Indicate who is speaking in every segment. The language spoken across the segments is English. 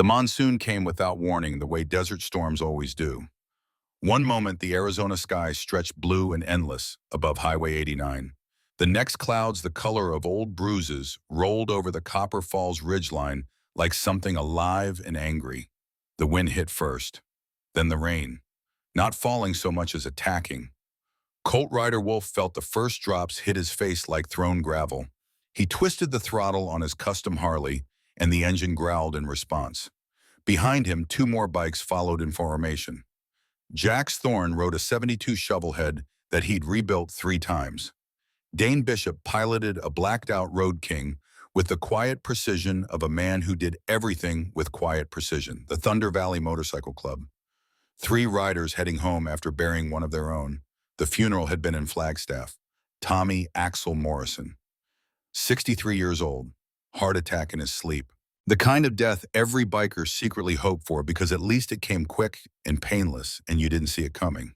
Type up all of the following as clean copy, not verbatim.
Speaker 1: The monsoon came without warning, the way desert storms always do. One moment, the Arizona sky stretched blue and endless above Highway 89. The next, clouds the color of old bruises rolled over the Copper Falls ridgeline like something alive and angry. The wind hit first, then the rain, not falling so much as attacking. Colt Rider Wolf felt the first drops hit his face like thrown gravel. He twisted the throttle on his custom Harley, and the engine growled in response. Behind him, two more bikes followed in formation. Jax Thorne rode a '72 Shovelhead that he'd rebuilt 3 times. Dane Bishop piloted a blacked-out Road King with the quiet precision of a man who did everything with quiet precision, the Thunder Valley Motorcycle Club. 3 riders heading home after burying one of their own. The funeral had been in Flagstaff. Tommy Axel Morrison, 63 years old, heart attack in his sleep. The kind of death every biker secretly hoped for because at least it came quick and painless and you didn't see it coming.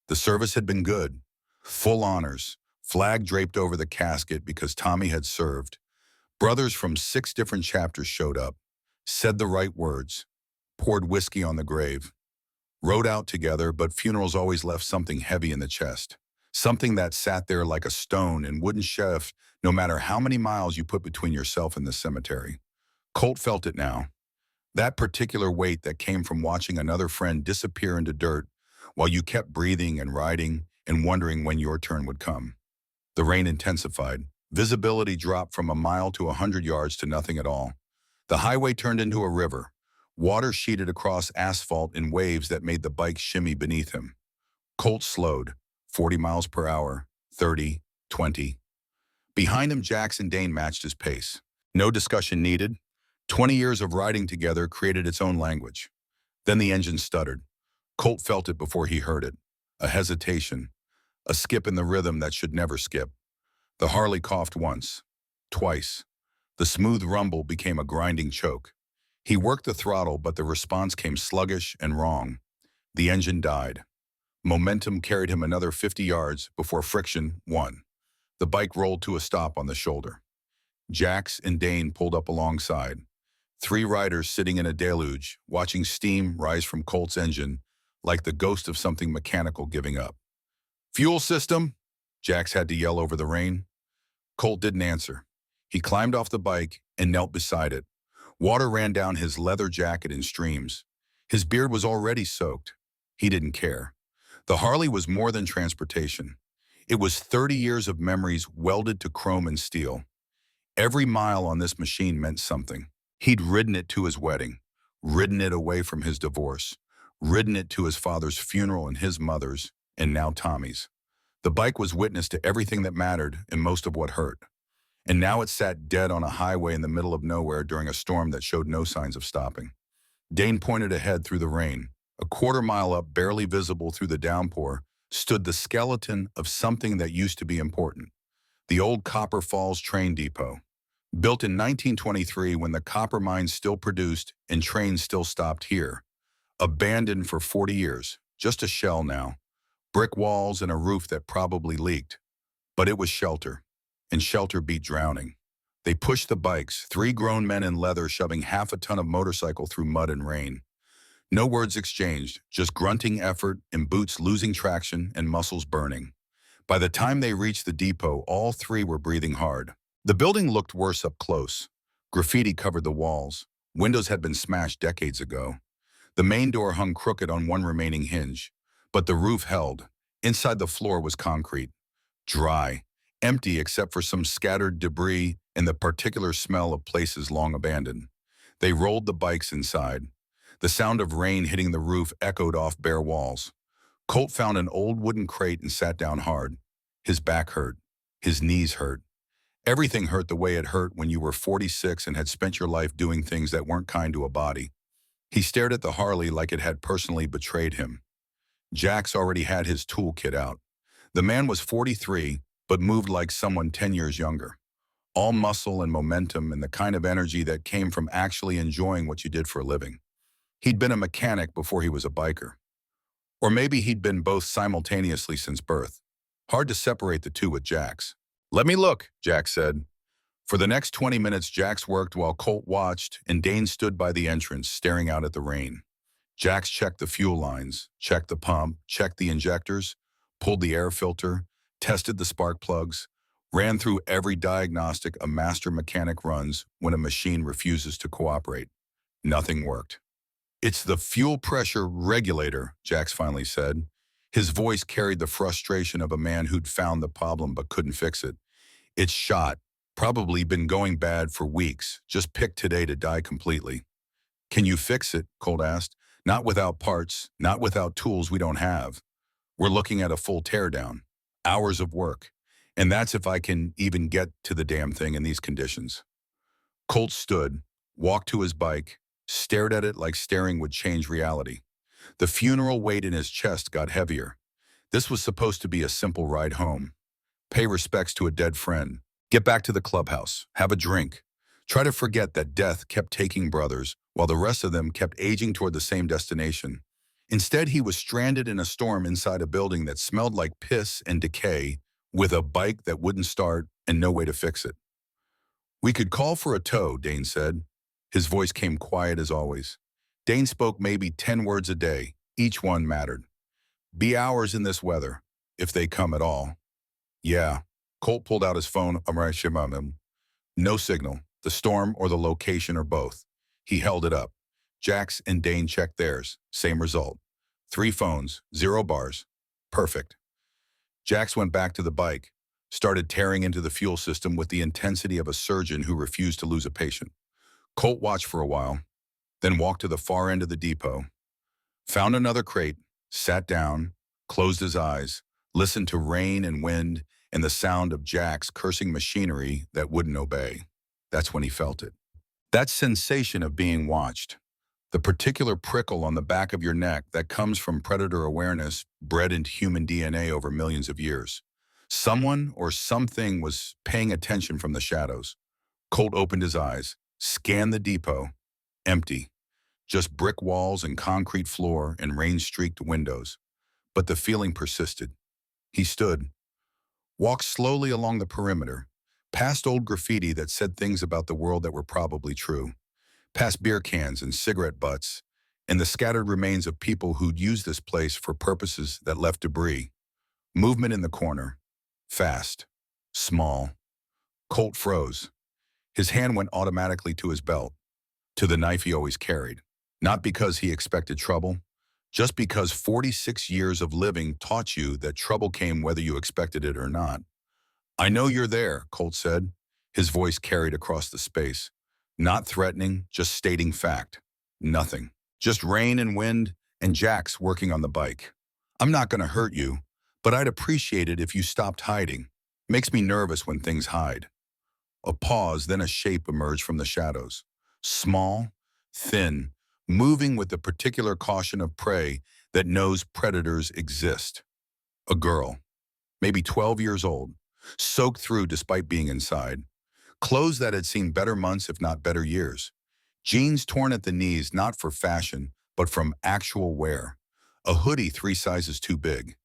Speaker 1: The service had been good. Full honors, flag draped over the casket because Tommy had served. Brothers from 6 different chapters showed up, said the right words, poured whiskey on the grave. Rode out together, but funerals always left something heavy in the chest. Something that sat there like a stone and wouldn't shift no matter how many miles you put between yourself and the cemetery. Colt felt it now. That particular weight that came from watching another friend disappear into dirt while you kept breathing and riding and wondering when your turn would come. The rain intensified. Visibility dropped from a mile to 100 yards to nothing at all. The highway turned into a river. Water sheeted across asphalt in waves that made the bike shimmy beneath him. Colt slowed, 40 miles per hour, 30, 20. Behind him, Jax and Dane matched his pace. No discussion needed. 20 years of riding together created its own language. Then the engine stuttered. Colt felt it before he heard it. A hesitation. A skip in the rhythm that should never skip. The Harley coughed once. Twice. The smooth rumble became a grinding choke. He worked the throttle, but the response came sluggish and wrong. The engine died. Momentum carried him another 50 yards before friction won. The bike rolled to a stop on the shoulder. Jax and Dane pulled up alongside. 3 riders sitting in a deluge, watching steam rise from Colt's engine like the ghost of something mechanical giving up. "Fuel system?" Jax had to yell over the rain. Colt didn't answer. He climbed off the bike and knelt beside it. Water ran down his leather jacket in streams. His beard was already soaked. He didn't care. The Harley was more than transportation. It was 30 years of memories welded to chrome and steel. Every mile on this machine meant something. He'd ridden it to his wedding, ridden it away from his divorce, ridden it to his father's funeral and his mother's, and now Tommy's. The bike was witness to everything that mattered and most of what hurt. And now it sat dead on a highway in the middle of nowhere during a storm that showed no signs of stopping. Dane pointed ahead through the rain. A quarter mile up, barely visible through the downpour, stood the skeleton of something that used to be important. The old Copper Falls train depot. Built in 1923 when the copper mines still produced and trains still stopped here. Abandoned for 40 years, just a shell now. Brick walls and a roof that probably leaked. But it was shelter, and shelter beat drowning. They pushed the bikes, 3 grown men in leather shoving half a ton of motorcycle through mud and rain. No words exchanged, just grunting effort and boots losing traction and muscles burning. By the time they reached the depot, all 3 were breathing hard. The building looked worse up close. Graffiti covered the walls. Windows had been smashed decades ago. The main door hung crooked on one remaining hinge, but the roof held. Inside, the floor was concrete, dry, empty except for some scattered debris and the particular smell of places long abandoned. They rolled the bikes inside. The sound of rain hitting the roof echoed off bare walls. Colt found an old wooden crate and sat down hard. His back hurt. His knees hurt. Everything hurt the way it hurt when you were 46 and had spent your life doing things that weren't kind to a body. He stared at the Harley like it had personally betrayed him. Jax already had his toolkit out. The man was 43, but moved like someone 10 years younger. All muscle and momentum and the kind of energy that came from actually enjoying what you did for a living. He'd been a mechanic before he was a biker. Or maybe he'd been both simultaneously since birth. Hard to separate the two with Jax. "Let me look," Jax said. For the next 20 minutes, Jax worked while Colt watched, and Dane stood by the entrance, staring out at the rain. Jax checked the fuel lines, checked the pump, checked the injectors, pulled the air filter, tested the spark plugs, ran through every diagnostic a master mechanic runs when a machine refuses to cooperate. Nothing worked. "It's the fuel pressure regulator," Jax finally said. His voice carried the frustration of a man who'd found the problem but couldn't fix it. "It's shot. Probably been going bad for weeks. Just picked today to die completely." "Can you fix it?" Colt asked. "Not without parts, not without tools we don't have. We're looking at a full teardown. Hours of work. And that's if I can even get to the damn thing in these conditions." Colt stood, walked to his bike, stared at it like staring would change reality. The funeral weight in his chest got heavier. This was supposed to be a simple ride home. Pay respects to a dead friend. Get back to the clubhouse. Have a drink. Try to forget that death kept taking brothers while the rest of them kept aging toward the same destination. Instead, he was stranded in a storm inside a building that smelled like piss and decay, with a bike that wouldn't start and no way to fix it. "We could call for a tow," Dane said. His voice came quiet as always. Dane spoke maybe 10 words a day. Each one mattered. "Be hours in this weather, if they come at all." "Yeah." Colt pulled out his phone. No signal. The storm or the location or both. He held it up. Jax and Dane checked theirs. Same result. 3 phones, 0 bars. Perfect. Jax went back to the bike, started tearing into the fuel system with the intensity of a surgeon who refused to lose a patient. Colt watched for a while, then walked to the far end of the depot, found another crate, sat down, closed his eyes, listened to rain and wind and the sound of Jax cursing machinery that wouldn't obey. That's when he felt it. That sensation of being watched. The particular prickle on the back of your neck that comes from predator awareness bred into human DNA over millions of years. Someone or something was paying attention from the shadows. Colt opened his eyes, scanned the depot. Empty. Just brick walls and concrete floor and rain-streaked windows. But the feeling persisted. He stood, walked slowly along the perimeter, past old graffiti that said things about the world that were probably true, past beer cans and cigarette butts, and the scattered remains of people who'd used this place for purposes that left debris. Movement in the corner. Fast. Small. Colt froze. His hand went automatically to his belt, to the knife he always carried. Not because he expected trouble, just because 46 years of living taught you that trouble came whether you expected it or not. "I know you're there," Colt said. His voice carried across the space. Not threatening, just stating fact. Nothing. Just rain and wind and Jax working on the bike. "I'm not going to hurt you, but I'd appreciate it if you stopped hiding. Makes me nervous when things hide." A pause, then a shape emerged from the shadows. Small, thin, moving with the particular caution of prey that knows predators exist. A girl, maybe 12 years old, soaked through despite being inside. Clothes that had seen better months, if not better years. Jeans torn at the knees, not for fashion, but from actual wear. A hoodie 3 sizes too big.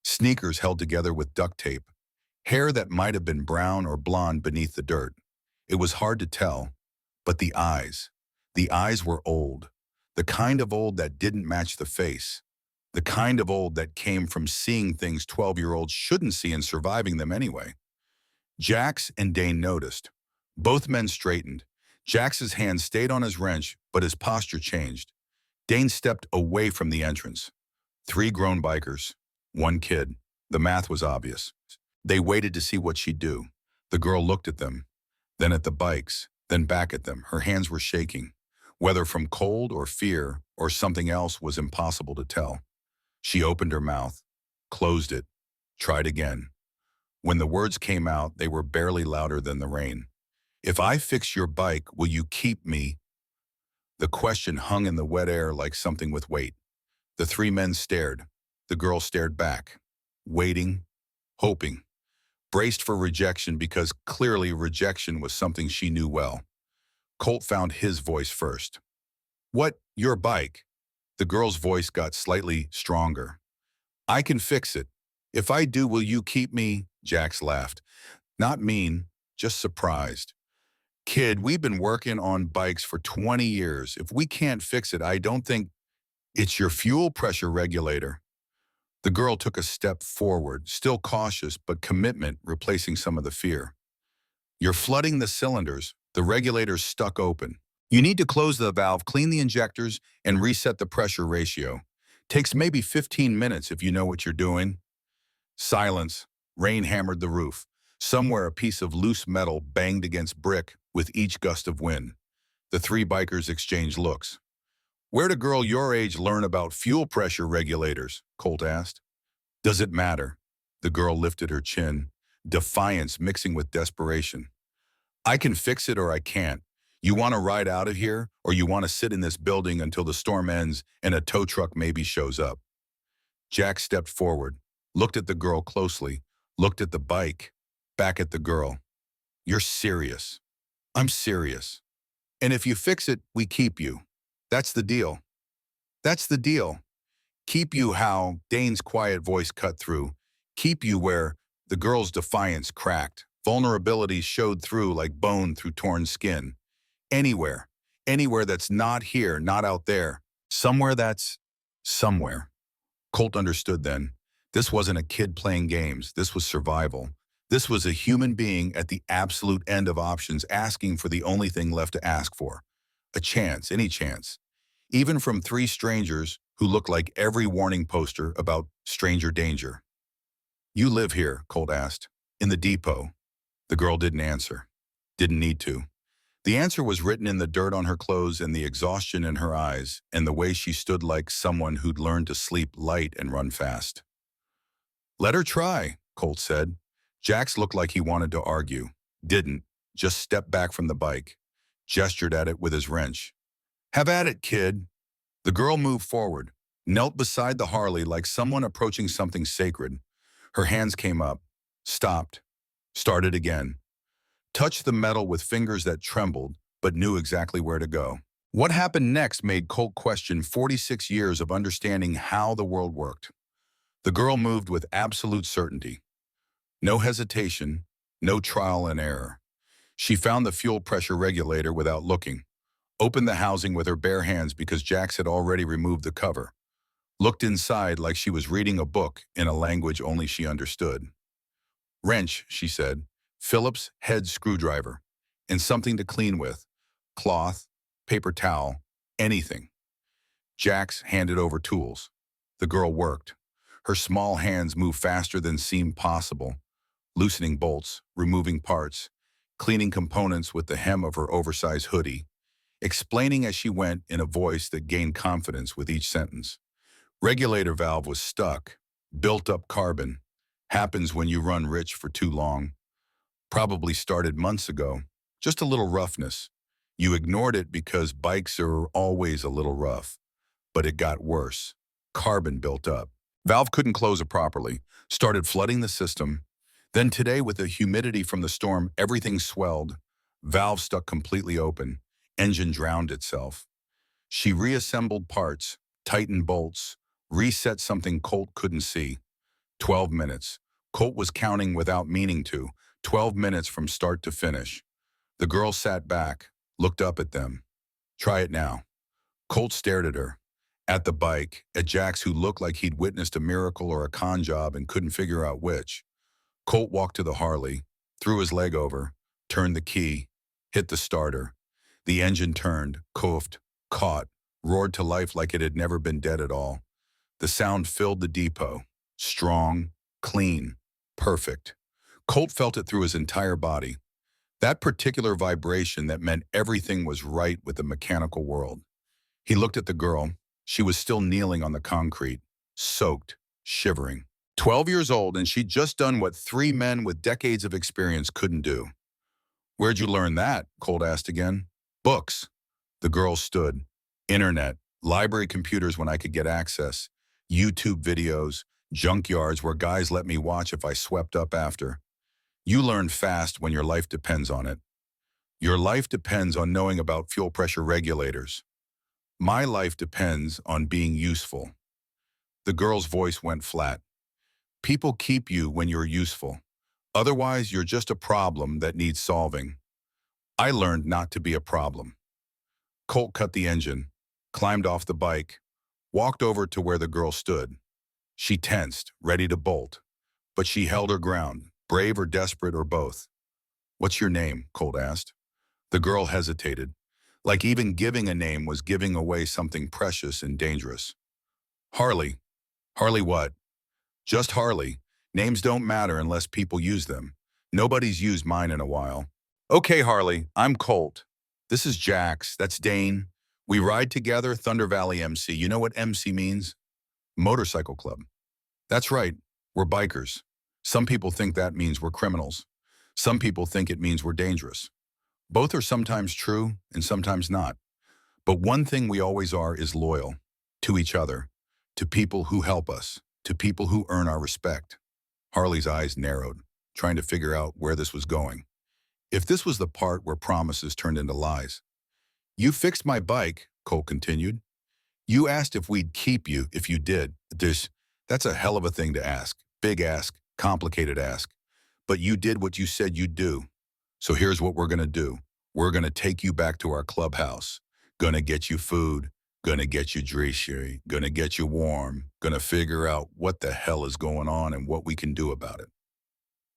Speaker 1: Sneakers held together with duct tape. Hair that might have been brown or blonde beneath the dirt. It was hard to tell, but the eyes. The eyes were old. The kind of old that didn't match the face. The kind of old that came from seeing things 12-year-olds shouldn't see and surviving them anyway. Jax and Dane noticed. Both men straightened. Jax's hand stayed on his wrench, but his posture changed. Dane stepped away from the entrance. 3 grown bikers. 1 kid. The math was obvious. They waited to see what she'd do. The girl looked at them, then at the bikes, then back at them. Her hands were shaking. Whether from cold or fear or something else was impossible to tell. She opened her mouth, closed it, tried again. When the words came out, they were barely louder than the rain. "If I fix your bike, will you keep me?" The question hung in the wet air like something with weight. The 3 men stared. The girl stared back, waiting, hoping, braced for rejection because clearly rejection was something she knew well. Colt found his voice first. "What, your bike?" The girl's voice got slightly stronger. "I can fix it. If I do, will you keep me?" Jax laughed. Not mean, just surprised. Kid, we've been working on bikes for 20 years. If we can't fix it, I don't think it's your fuel pressure regulator. The girl took a step forward, still cautious, but commitment replacing some of the fear. You're flooding the cylinders. The regulator's stuck open. You need to close the valve, clean the injectors, and reset the pressure ratio. Takes maybe 15 minutes if you know what you're doing. Silence. Rain hammered the roof. Somewhere a piece of loose metal banged against brick with each gust of wind. The three bikers exchanged looks. Where'd a girl your age learn about fuel pressure regulators? Colt asked. Does it matter? The girl lifted her chin, defiance mixing with desperation. I can fix it or I can't. You want to ride out of here, or you want to sit in this building until the storm ends and a tow truck maybe shows up? Jack stepped forward, looked at the girl closely, looked at the bike, back at the girl. You're serious. I'm serious. And if you fix it, we keep you. That's the deal. That's the deal. Keep you how, Dane's quiet voice cut through. Keep you where, the girl's defiance cracked. Vulnerability showed through like bone through torn skin. Anywhere. Anywhere that's not here, not out there. Somewhere that's somewhere. Colt understood then. This wasn't a kid playing games. This was survival. This was a human being at the absolute end of options asking for the only thing left to ask for. A chance, any chance. Even from three strangers who looked like every warning poster about stranger danger. You live here, Colt asked. In the depot. The girl didn't answer. Didn't need to. The answer was written in the dirt on her clothes and the exhaustion in her eyes and the way she stood like someone who'd learned to sleep light and run fast. Let her try, Colt said. Jax looked like he wanted to argue. Didn't. Just stepped back from the bike. Gestured at it with his wrench. Have at it, kid. The girl moved forward, knelt beside the Harley like someone approaching something sacred. Her hands came up, stopped, started again. Touched the metal with fingers that trembled, but knew exactly where to go. What happened next made Colt question 46 years of understanding how the world worked. The girl moved with absolute certainty. No hesitation, no trial and error. She found the fuel pressure regulator without looking. Opened the housing with her bare hands because Jax had already removed the cover. Looked inside like she was reading a book in a language only she understood. Wrench, she said. Phillips head screwdriver. And something to clean with. Cloth, paper towel, anything. Jax handed over tools. The girl worked. Her small hands moved faster than seemed possible. Loosening bolts, removing parts, cleaning components with the hem of her oversized hoodie. Explaining as she went in a voice that gained confidence with each sentence. Regulator valve was stuck. Built up carbon. Happens when you run rich for too long. Probably started months ago. Just a little roughness. You ignored it because bikes are always a little rough. But it got worse. Carbon built up. Valve couldn't close it properly. Started flooding the system. Then today, with the humidity from the storm, everything swelled. Valve stuck completely open. Engine drowned itself. She reassembled parts, tightened bolts, reset something Colt couldn't see. 12 minutes. Colt was counting without meaning to. 12 minutes from start to finish. The girl sat back, looked up at them. Try it now. Colt stared at her. At the bike, at Jax who looked like he'd witnessed a miracle or a con job and couldn't figure out which. Colt walked to the Harley, threw his leg over, turned the key, hit the starter. The engine turned, coughed, caught, roared to life like it had never been dead at all. The sound filled the depot. Strong, clean, perfect. Colt felt it through his entire body. That particular vibration that meant everything was right with the mechanical world. He looked at the girl. She was still kneeling on the concrete, soaked, shivering. 12 years old, and she'd just done what three men with decades of experience couldn't do. Where'd you learn that? Colt asked again. Books. The girl stood. Internet. Library computers when I could get access. YouTube videos. Junkyards where guys let me watch if I swept up after. You learn fast when your life depends on it. Your life depends on knowing about fuel pressure regulators. My life depends on being useful. The girl's voice went flat. People keep you when you're useful. Otherwise, you're just a problem that needs solving. I learned not to be a problem. Colt cut the engine, climbed off the bike, walked over to where the girl stood. She tensed, ready to bolt, but she held her ground, brave or desperate or both. "What's your name?" Colt asked. The girl hesitated, like even giving a name was giving away something precious and dangerous. "Harley." "Harley what?" "Just Harley. Names don't matter unless people use them. Nobody's used mine in a while." "Okay, Harley, I'm Colt. This is Jax, that's Dane. We ride together, Thunder Valley MC. You know what MC means? Motorcycle Club." "That's right, we're bikers. Some people think that means we're criminals. Some people think it means we're dangerous. Both are sometimes true and sometimes not. But one thing we always are is loyal. To each other. To people who help us. To people who earn our respect." Harley's eyes narrowed, trying to figure out where this was going. If this was the part where promises turned into lies. "You fixed my bike," Cole continued. "You asked if we'd keep you if you did. That's a hell of a thing to ask. Big ask, complicated ask. But you did what you said you'd do. So here's what we're going to do. We're going to take you back to our clubhouse. Gonna get you food. Gonna get you dressy. Gonna get you warm. Gonna figure out what the hell is going on and what we can do about it."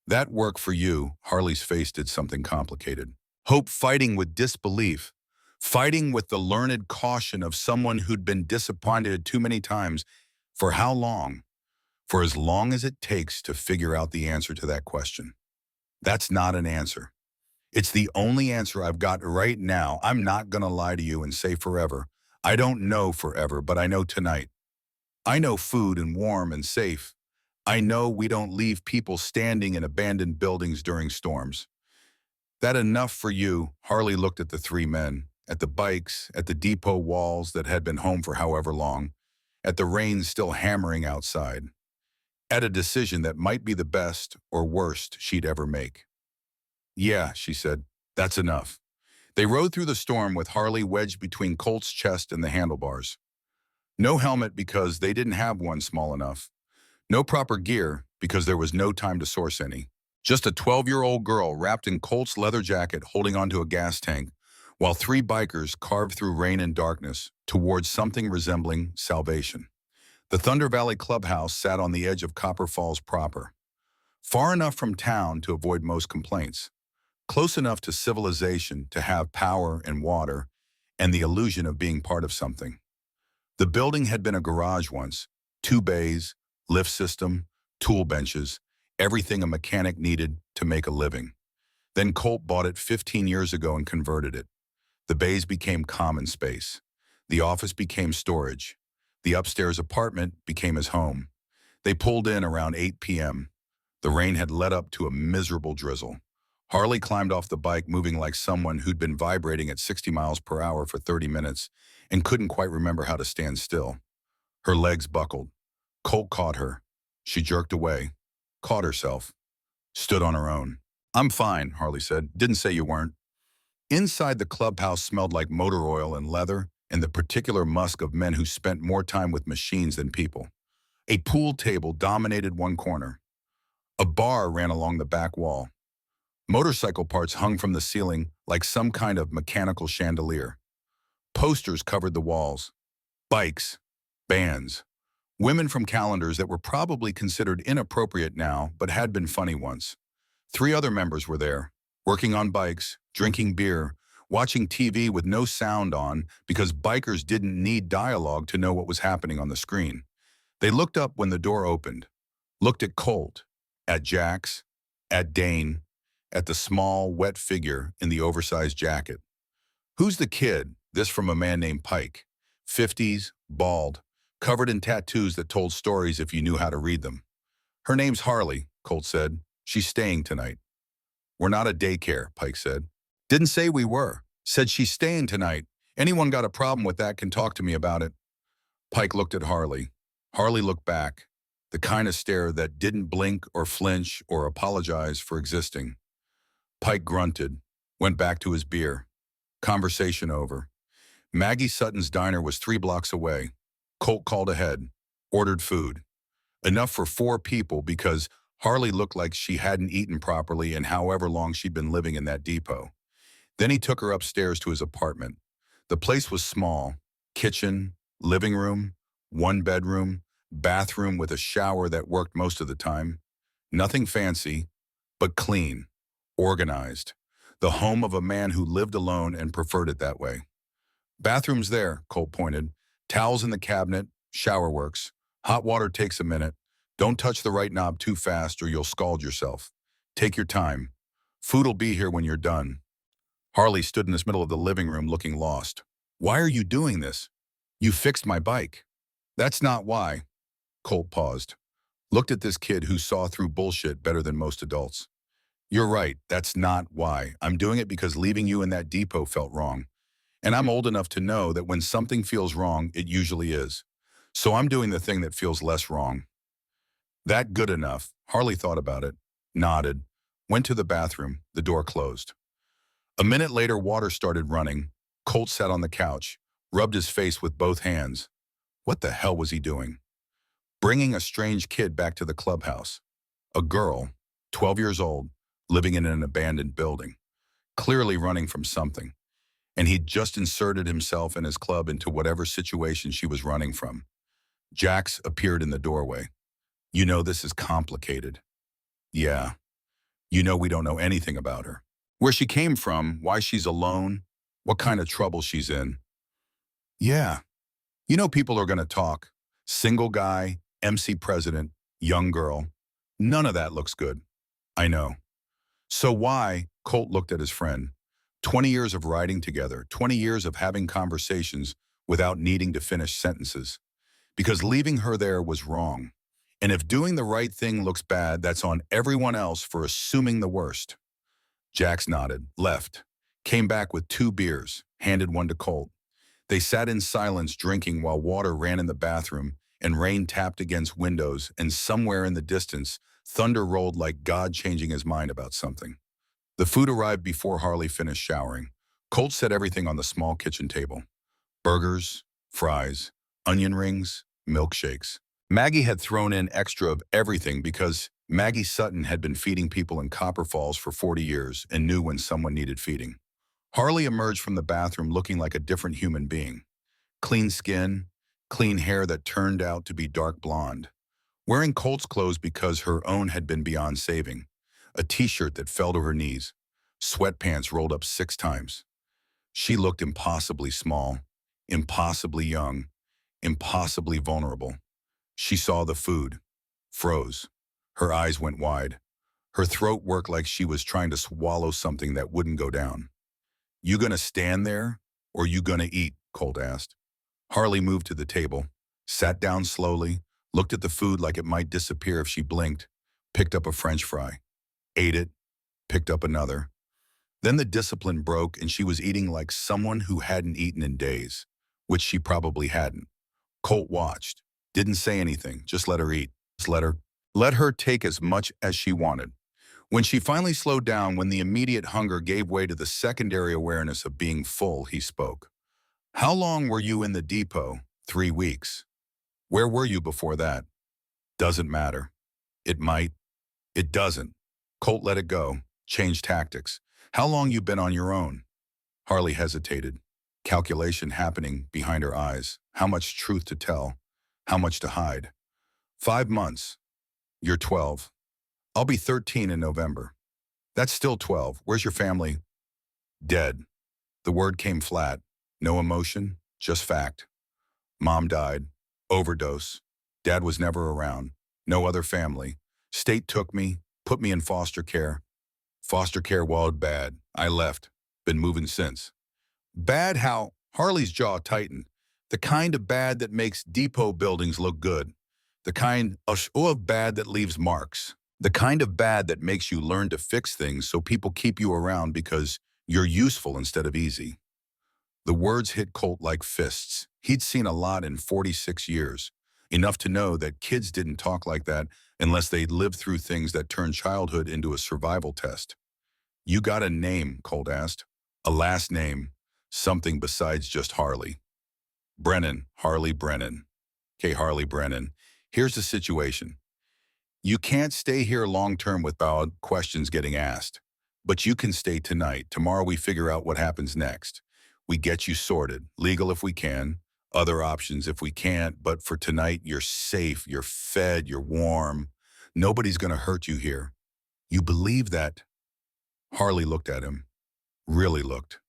Speaker 1: That work for you, Harley's face did something complicated. Hope fighting with disbelief. Fighting with the learned caution of someone who'd been disappointed too many times. For how long? For as long as it takes to figure out the answer to that question. That's not an answer. It's the only answer I've got right now. I'm not gonna lie to you and say forever. I don't know forever, but I know tonight. I know food and warm and safe. I know we don't leave people standing in abandoned buildings during storms. That enough for you? Harley looked at the three men, at the bikes, at the depot walls that had been home for however long, at the rain still hammering outside, at a decision that might be the best or worst she'd ever make. "Yeah," she said, "that's enough." They rode through the storm with Harley wedged between Colt's chest and the handlebars. No helmet because they didn't have one small enough. No proper gear because there was no time to source any. Just a 12-year-old girl wrapped in Colt's leather jacket holding onto a gas tank, while three bikers carved through rain and darkness towards something resembling salvation. The Thunder Valley Clubhouse sat on the edge of Copper Falls proper, far enough from town to avoid most complaints, close enough to civilization to have power and water and the illusion of being part of something. The building had been a garage once, 2 bays, lift system, tool benches, everything a mechanic needed to make a living. Then Colt bought it 15 years ago and converted it. The bays became common space. The office became storage. The upstairs apartment became his home. They pulled in around 8 p.m. The rain had led up to a miserable drizzle. Harley climbed off the bike, moving like someone who'd been vibrating at 60 miles per hour for 30 minutes and couldn't quite remember how to stand still. Her legs buckled. Colt caught her. She jerked away, caught herself, stood on her own. "I'm fine," Harley said. "Didn't say you weren't." Inside, the clubhouse smelled like motor oil and leather and the particular musk of men who spent more time with machines than people. A pool table dominated one corner. A bar ran along the back wall. Motorcycle parts hung from the ceiling like some kind of mechanical chandelier. Posters covered the walls. Bikes, bands, women from calendars that were probably considered inappropriate now but had been funny once. Three other members were there, working on bikes, drinking beer, watching TV with no sound on because bikers didn't need dialogue to know what was happening on the screen. They looked up when the door opened, looked at Colt, at Jax, at Dane, at the small, wet figure in the oversized jacket. "Who's the kid?" This from a man named Pike. 50s, bald, covered in tattoos that told stories if you knew how to read them. "Her name's Harley," Colt said. "She's staying tonight." "We're not a daycare," Pike said. "Didn't say we were. Said she's staying tonight. Anyone got a problem with that can talk to me about it." Pike looked at Harley. Harley looked back, the kind of stare that didn't blink or flinch or apologize for existing. Pike grunted, went back to his beer. Conversation over. Maggie Sutton's diner was 3 blocks away. Colt called ahead, ordered food. Enough for 4 people because Harley looked like she hadn't eaten properly in however long she'd been living in that depot. Then he took her upstairs to his apartment. The place was small: kitchen, living room, one bedroom, bathroom with a shower that worked most of the time. Nothing fancy, but clean, organized. The home of a man who lived alone and preferred it that way. Bathroom's there, Colt pointed. Towels in the cabinet, shower works. Hot water takes a minute. Don't touch the right knob too fast or you'll scald yourself. Take your time. Food'll be here when you're done. Harley stood in the middle of the living room looking lost. Why are you doing this? You fixed my bike. That's not why. Colt paused. Looked at this kid who saw through bullshit better than most adults. You're right, that's not why. I'm doing it because leaving you in that depot felt wrong. And I'm old enough to know that when something feels wrong, it usually is. So I'm doing the thing that feels less wrong. That good enough? Harley thought about it, nodded, went to the bathroom, the door closed. A minute later, water started running. Colt sat on the couch, rubbed his face with both hands. What the hell was he doing? Bringing a strange kid back to the clubhouse. A girl, 12 years old, living in an abandoned building, clearly running from something. And he'd just inserted himself and his club into whatever situation she was running from. Jax appeared in the doorway. You know this is complicated. Yeah. You know we don't know anything about her. Where she came from, why she's alone, what kind of trouble she's in. Yeah. You know people are going to talk. Single guy, MC president, young girl. None of that looks good. I know. So why? Colt looked at his friend. 20 years of riding together, 20 years of having conversations without needing to finish sentences. Because leaving her there was wrong. And if doing the right thing looks bad, that's on everyone else for assuming the worst. Jax nodded, left, came back with 2 beers, handed one to Colt. They sat in silence drinking while water ran in the bathroom and rain tapped against windows, and somewhere in the distance, thunder rolled like God changing his mind about something. The food arrived before Harley finished showering. Colt set everything on the small kitchen table. Burgers, fries, onion rings, milkshakes. Maggie had thrown in extra of everything because Maggie Sutton had been feeding people in Copper Falls for 40 years and knew when someone needed feeding. Harley emerged from the bathroom looking like a different human being. Clean skin, clean hair that turned out to be dark blonde. Wearing Colt's clothes because her own had been beyond saving. A t-shirt that fell to her knees. Sweatpants rolled up 6 times. She looked impossibly small, impossibly young, impossibly vulnerable. She saw the food, froze. Her eyes went wide. Her throat worked like she was trying to swallow something that wouldn't go down. You gonna stand there, or you gonna eat? Colt asked. Harley moved to the table, sat down slowly, looked at the food like it might disappear if she blinked, picked up a French fry, ate it, picked up another. Then the discipline broke and she was eating like someone who hadn't eaten in days, which she probably hadn't. Colt watched, didn't say anything, just let her eat. Just let her take as much as she wanted. When she finally slowed down, when the immediate hunger gave way to the secondary awareness of being full, he spoke. How long were you in the depot? 3 weeks. Where were you before that? Doesn't matter. It might. It doesn't. Colt let it go, changed tactics. How long you been on your own? Harley hesitated. Calculation happening behind her eyes. How much truth to tell? How much to hide? 5 months. You're 12. I'll be 13 in November. That's still 12. Where's your family? Dead. The word came flat. No emotion, just fact. Mom died. Overdose. Dad was never around. No other family. State took me, put me in foster care. Foster care was bad. I left. Been moving since. Bad how? Harley's jaw tightened. The kind of bad that makes depot buildings look good. The kind of bad that leaves marks. The kind of bad that makes you learn to fix things so people keep you around because you're useful instead of easy. The words hit Colt like fists. He'd seen a lot in 46 years, enough to know that kids didn't talk like that unless they'd lived through things that turned childhood into a survival test. You got a name, Colt asked. A last name, something besides just Harley. Brennan, Harley Brennan. Okay, Harley Brennan. Here's the situation. You can't stay here long-term without questions getting asked. But you can stay tonight. Tomorrow we figure out what happens next. We get you sorted, legal if we can, other options if we can't, but for tonight you're safe, you're fed, you're warm. Nobody's going to hurt you here. You believe that? Harley looked at him, really looked,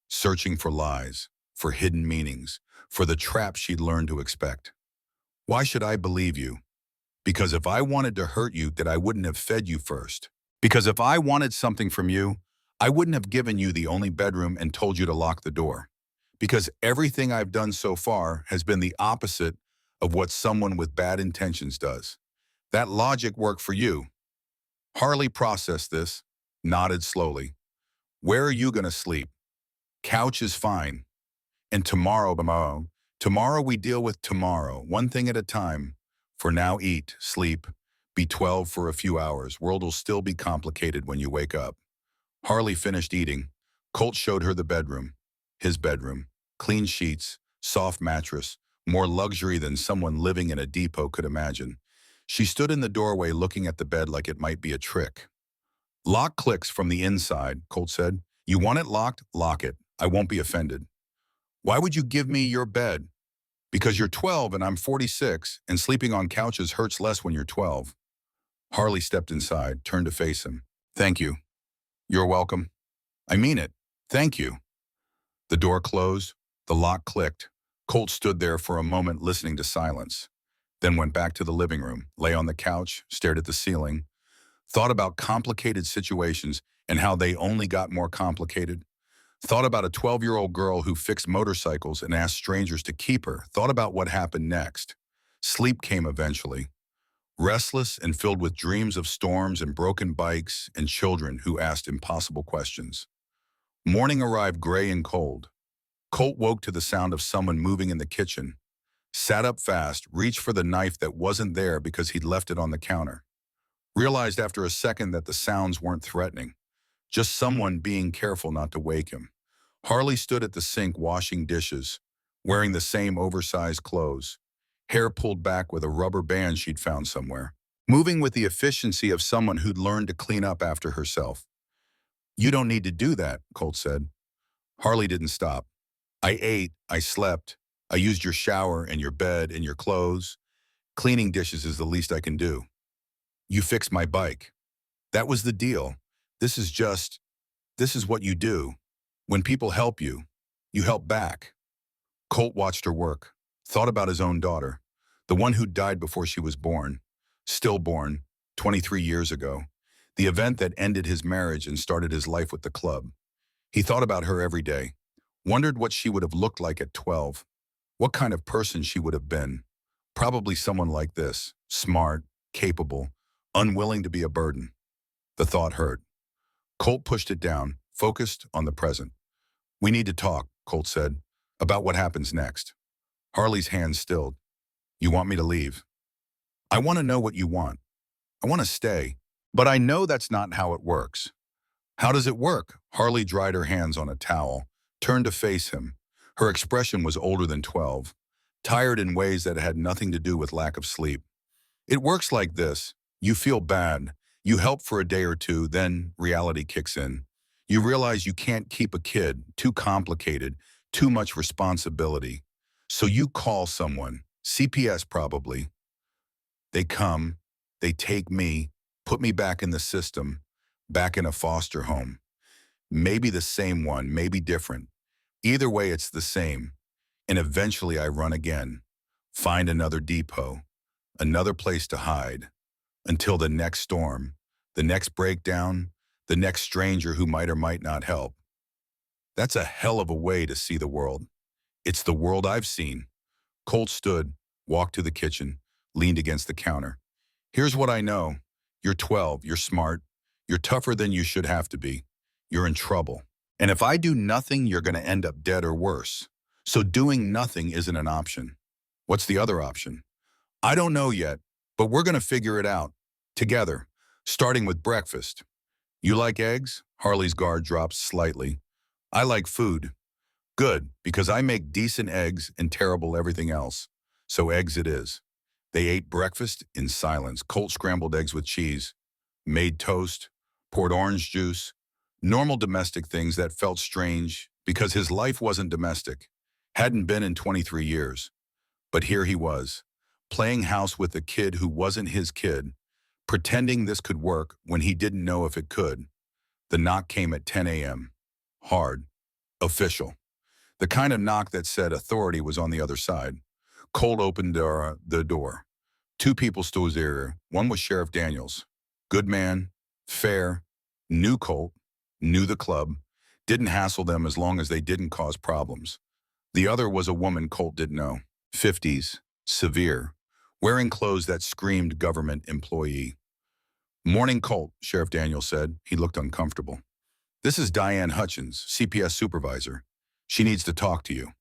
Speaker 1: searching for lies, for hidden meanings, for the trap she'd learned to expect. Why should I believe you? Because if I wanted to hurt you, that I wouldn't have fed you first. Because if I wanted something from you, I wouldn't have given you the only bedroom and told you to lock the door. Because everything I've done so far has been the opposite of what someone with bad intentions does. That logic worked for you. Harley processed this, nodded slowly. Where are you going to sleep? Couch is fine. And tomorrow we deal with tomorrow, one thing at a time. For now, eat, sleep, be 12 for a few hours. World will still be complicated when you wake up. Harley finished eating. Colt showed her the bedroom. His bedroom. Clean sheets, soft mattress, more luxury than someone living in a depot could imagine. She stood in the doorway looking at the bed like it might be a trick. Lock clicks from the inside, Colt said. You want it locked? Lock it. I won't be offended. Why would you give me your bed? Because you're 12 and I'm 46, and sleeping on couches hurts less when you're 12. Harley stepped inside, turned to face him. Thank you. You're welcome. I mean it. Thank you. The door closed. The lock clicked. Colt stood there for a moment listening to silence, then went back to the living room, lay on the couch, stared at the ceiling, thought about complicated situations and how they only got more complicated. Thought about a 12-year-old girl who fixed motorcycles and asked strangers to keep her. Thought about what happened next. Sleep came eventually. Restless and filled with dreams of storms and broken bikes and children who asked impossible questions. Morning arrived gray and cold. Colt woke to the sound of someone moving in the kitchen. Sat up fast, reached for the knife that wasn't there because he'd left it on the counter. Realized after a second that the sounds weren't threatening. Just someone being careful not to wake him. Harley stood at the sink washing dishes, wearing the same oversized clothes, hair pulled back with a rubber band she'd found somewhere, moving with the efficiency of someone who'd learned to clean up after herself. You don't need to do that, Colt said. Harley didn't stop. I ate, I slept, I used your shower and your bed and your clothes. Cleaning dishes is the least I can do. You fixed my bike. That was the deal. This is what you do. When people help you, you help back. Colt watched her work, thought about his own daughter, the one who died before she was born, stillborn, 23 years ago, the event that ended his marriage and started his life with the club. He thought about her every day, wondered what she would have looked like at 12, what kind of person she would have been. Probably someone like this, smart, capable, unwilling to be a burden. The thought hurt. Colt pushed it down, focused on the present. We need to talk, Colt said, about what happens next. Harley's hands stilled. You want me to leave? I want to know what you want. I want to stay. But I know that's not how it works. How does it work? Harley dried her hands on a towel, turned to face him. Her expression was older than 12, tired in ways that had nothing to do with lack of sleep. It works like this. You feel bad. You help for a day or two, then reality kicks in. You realize you can't keep a kid, too complicated, too much responsibility. So you call someone, CPS probably. They come, they take me, put me back in the system, back in a foster home. Maybe the same one, maybe different. Either way, it's the same. And eventually I run again, find another depot, another place to hide, until the next storm, the next breakdown, the next stranger who might or might not help. That's a hell of a way to see the world. It's the world I've seen. Colt stood, walked to the kitchen, leaned against the counter. Here's what I know. You're 12, you're smart, you're tougher than you should have to be. You're in trouble. And if I do nothing, you're going to end up dead or worse. So doing nothing isn't an option. What's the other option? I don't know yet, but we're going to figure it out. Together, starting with breakfast. You like eggs? Harley's guard dropped slightly. I like food. Good, because I make decent eggs and terrible everything else. So eggs it is. They ate breakfast in silence. Colt scrambled eggs with cheese, made toast, poured orange juice, Normal domestic things that felt strange because his life wasn't domestic. Hadn't been in 23 years. But here he was, playing house with a kid who wasn't his kid, pretending this could work when he didn't know if it could. The knock came at 10 a.m. Hard. Official. The kind of knock that said authority was on the other side. Colt opened the door. Two people stood there. One was Sheriff Daniels. Good man, fair, knew Colt, knew the club, didn't hassle them as long as they didn't cause problems. The other was a woman Colt didn't know. 50s, severe, wearing clothes that screamed government employee. Morning, Colt, Sheriff Daniels said. He looked uncomfortable. This is Diane Hutchins, CPS supervisor. She needs to talk to you.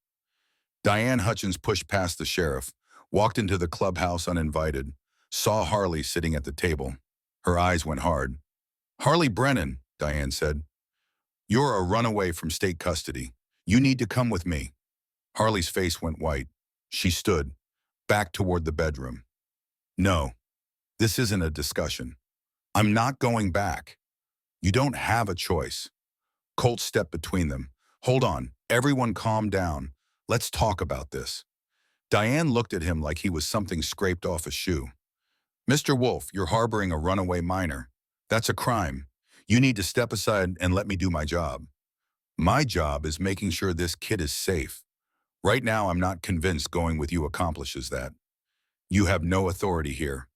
Speaker 1: Diane Hutchins pushed past the sheriff, walked into the clubhouse uninvited, saw Harley sitting at the table. Her eyes went hard. Harley Brennan, Diane said. You're a runaway from state custody. You need to come with me. Harley's face went white. She stood, back toward the bedroom. No, this isn't a discussion. I'm not going back. You don't have a choice. Colt stepped between them. Hold on, everyone calm down. Let's talk about this. Diane looked at him like he was something scraped off a shoe. Mr. Wolf, you're harboring a runaway minor. That's a crime. You need to step aside and let me do my job. My job is making sure this kid is safe. Right now, I'm not convinced going with you accomplishes that. You have no authority here,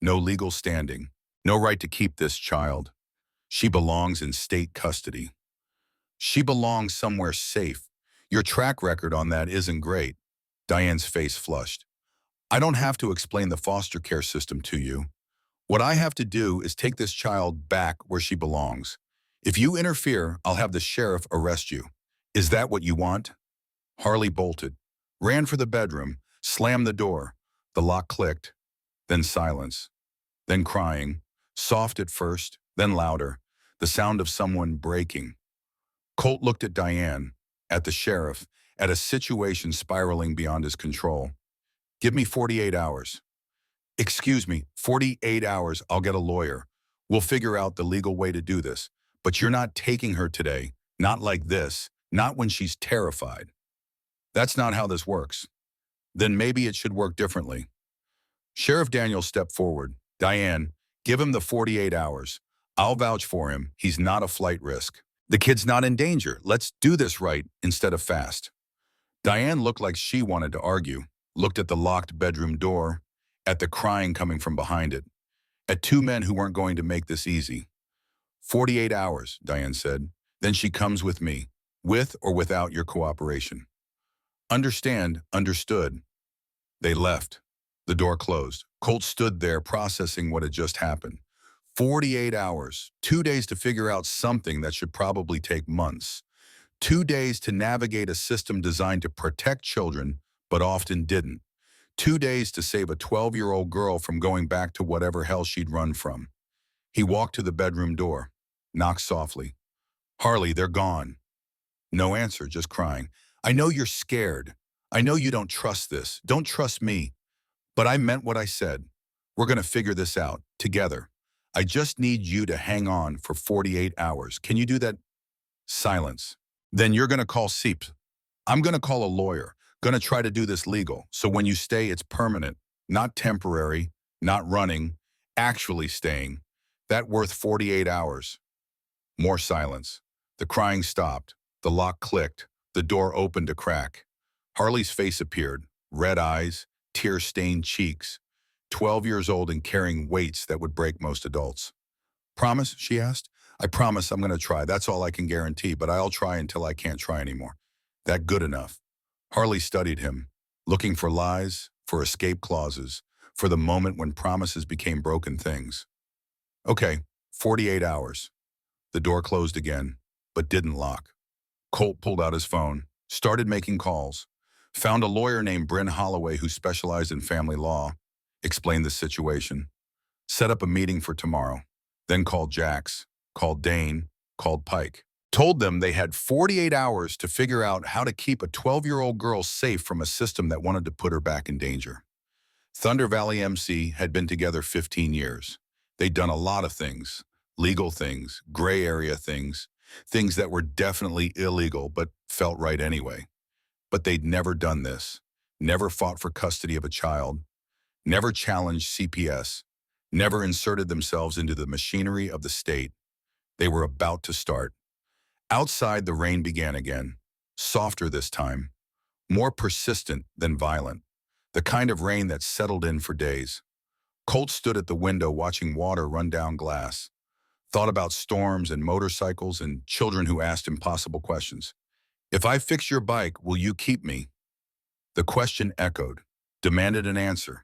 Speaker 1: no legal standing, no right to keep this child. She belongs in state custody. She belongs somewhere safe. Your track record on that isn't great. Diane's face flushed. I don't have to explain the foster care system to you. What I have to do is take this child back where she belongs. If you interfere, I'll have the sheriff arrest you. Is that what you want? Harley bolted, ran for the bedroom, slammed the door. The lock clicked, then silence, then crying, soft at first, then louder, the sound of someone breaking. Colt looked at Diane, at the sheriff, at a situation spiraling beyond his control. Give me 48 hours. Excuse me, 48 hours, I'll get a lawyer. We'll figure out the legal way to do this. But you're not taking her today. Not like this. Not when she's terrified. That's not how this works. Then maybe it should work differently. Sheriff Daniels stepped forward. Diane, give him the 48 hours. I'll vouch for him. He's not a flight risk. The kid's not in danger. Let's do this right instead of fast. Diane looked like she wanted to argue, looked at the locked bedroom door, at the crying coming from behind it, at two men who weren't going to make this easy. 48 hours, Diane said. Then she comes with me, with or without your cooperation. Understand, understood. They left. The door closed. Colt stood there processing what had just happened. 48 hours, 2 days to figure out something that should probably take months. 2 days to navigate a system designed to protect children, but often didn't. 2 days to save a 12-year-old girl from going back to whatever hell she'd run from. He walked to the bedroom door, knocked softly. Harley, they're gone. No answer, just crying. I know you're scared. I know you don't trust this. Don't trust me. But I meant what I said. We're going to figure this out, together. I just need you to hang on for 48 hours. Can you do that? Silence. Then you're going to call SEEP. I'm going to call a lawyer. Going to try to do this legal. So when you stay, it's permanent. Not temporary. Not running. Actually staying. That worth 48 hours. More silence. The crying stopped. The lock clicked. The door opened a crack. Harley's face appeared. Red eyes. Tear-stained cheeks. 12 years old and carrying weights that would break most adults. Promise? She asked. I promise I'm going to try. That's all I can guarantee, but I'll try until I can't try anymore. That good enough? Harley studied him, looking for lies, for escape clauses, for the moment when promises became broken things. Okay, 48 hours. The door closed again, but didn't lock. Colt pulled out his phone, started making calls, found a lawyer named Bryn Holloway who specialized in family law, explained the situation, set up a meeting for tomorrow, then called Jax, called Dane, called Pike. Told them they had 48 hours to figure out how to keep a 12-year-old girl safe from a system that wanted to put her back in danger. Thunder Valley MC had been together 15 years. They'd done a lot of things, legal things, gray area things, things that were definitely illegal but felt right anyway. But they'd never done this, never fought for custody of a child, never challenged CPS, never inserted themselves into the machinery of the state. They were about to start. Outside, the rain began again, softer this time, more persistent than violent, the kind of rain that settled in for days. Colt stood at the window watching water run down glass, thought about storms and motorcycles and children who asked impossible questions. If I fix your bike, will you keep me? The question echoed, demanded an answer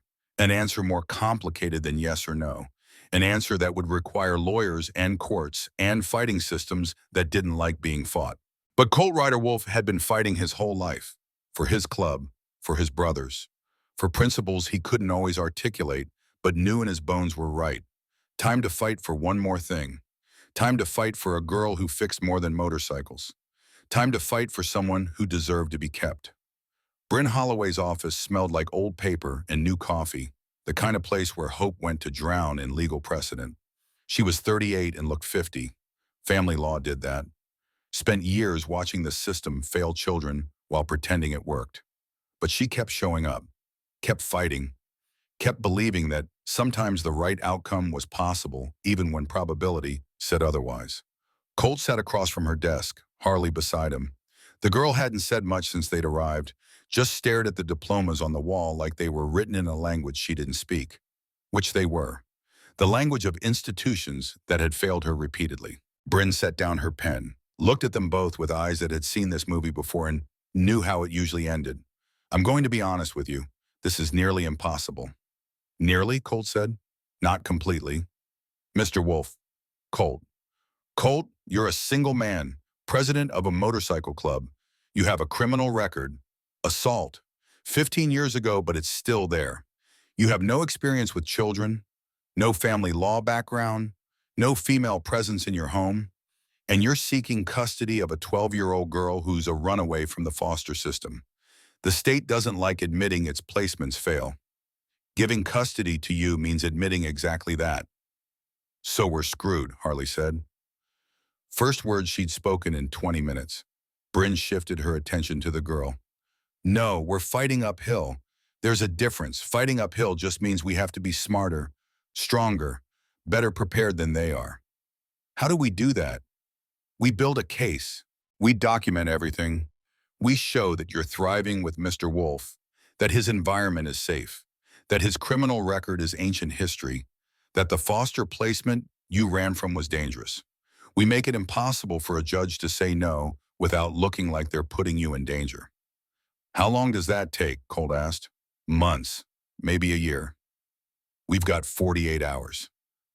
Speaker 1: more complicated than yes or no, an answer that would require lawyers and courts and fighting systems that didn't like being fought. But Colt Rider Wolf had been fighting his whole life, for his club, for his brothers, for principles he couldn't always articulate, but knew in his bones were right. Time to fight for one more thing. Time to fight for a girl who fixed more than motorcycles. Time to fight for someone who deserved to be kept. Bryn Holloway's office smelled like old paper and new coffee, the kind of place where hope went to drown in legal precedent. She was 38 and looked 50. Family law did that. Spent years watching the system fail children while pretending it worked. But she kept showing up, kept fighting, kept believing that sometimes the right outcome was possible even when probability said otherwise. Colt sat across from her desk, Harley beside him. The girl hadn't said much since they'd arrived, just stared at the diplomas on the wall like they were written in a language she didn't speak, which they were. The language of institutions that had failed her repeatedly. Bryn set down her pen, looked at them both with eyes that had seen this movie before and knew how it usually ended. I'm going to be honest with you. This is nearly impossible. Nearly, Colt said. Not completely. Mr. Wolf. Colt. Colt, you're a single man, president of a motorcycle club. You have a criminal record. Assault. 15 years ago, but it's still there. You have no experience with children, no family law background, no female presence in your home, and you're seeking custody of a 12-year-old girl who's a runaway from the foster system. The state doesn't like admitting its placements fail. Giving custody to you means admitting exactly that. So we're screwed, Harley said. First words she'd spoken in 20 minutes. Bryn shifted her attention to the girl. No, we're fighting uphill. There's a difference. Fighting uphill just means we have to be smarter, stronger, better prepared than they are. How do we do that? We build a case. We document everything. We show that you're thriving with Mr. Wolf, that his environment is safe, that his criminal record is ancient history, that the foster placement you ran from was dangerous. We make it impossible for a judge to say no without looking like they're putting you in danger. How long does that take? Colt asked. Months, maybe a year. We've got 48 hours.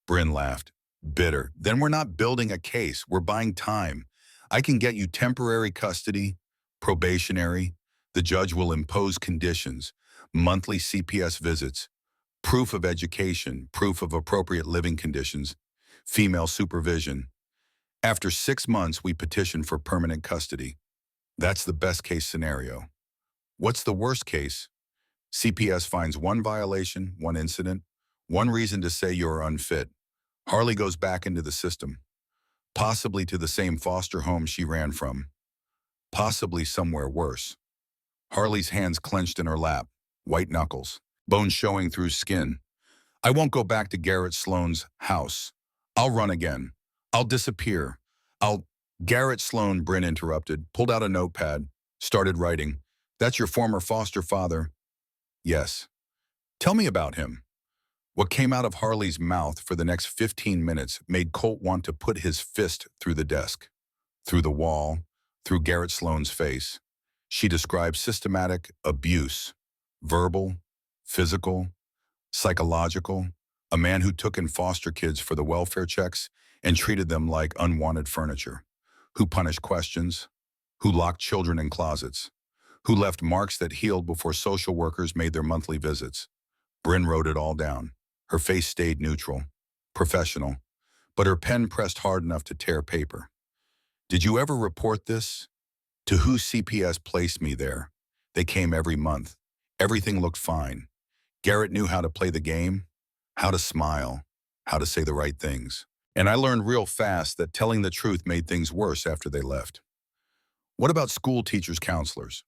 Speaker 1: Bryn laughed, bitter. Then we're not building a case, we're buying time. I can get you temporary custody, probationary. The judge will impose conditions, monthly CPS visits, proof of education, proof of appropriate living conditions, female supervision. After 6 months, we petition for permanent custody. That's the best case scenario. What's the worst case? CPS finds one violation, one incident, one reason to say you're unfit. Harley goes back into the system, possibly to the same foster home she ran from, possibly somewhere worse. Harley's hands clenched in her lap, white knuckles, bones showing through skin. I won't go back to Garrett Sloan's house. I'll run again. I'll disappear. Garrett Sloan, Bryn interrupted, pulled out a notepad, started writing. That's your former foster father? Yes. Tell me about him. What came out of Harley's mouth for the next 15 minutes made Colt want to put his fist through the desk, through the wall, through Garrett Sloan's face. She described systematic abuse, verbal, physical, psychological, a man who took in foster kids for the welfare checks and treated them like unwanted furniture, who punished questions, who locked children in closets, who left marks that healed before social workers made their monthly visits. Bryn wrote it all down. Her face stayed neutral, professional, but her pen pressed hard enough to tear paper. Did you ever report this? To who CPS placed me there? They came every month. Everything looked fine. Garrett knew how to play the game, how to smile, how to say the right things. And I learned real fast that telling the truth made things worse after they left. What about school teachers, counselors?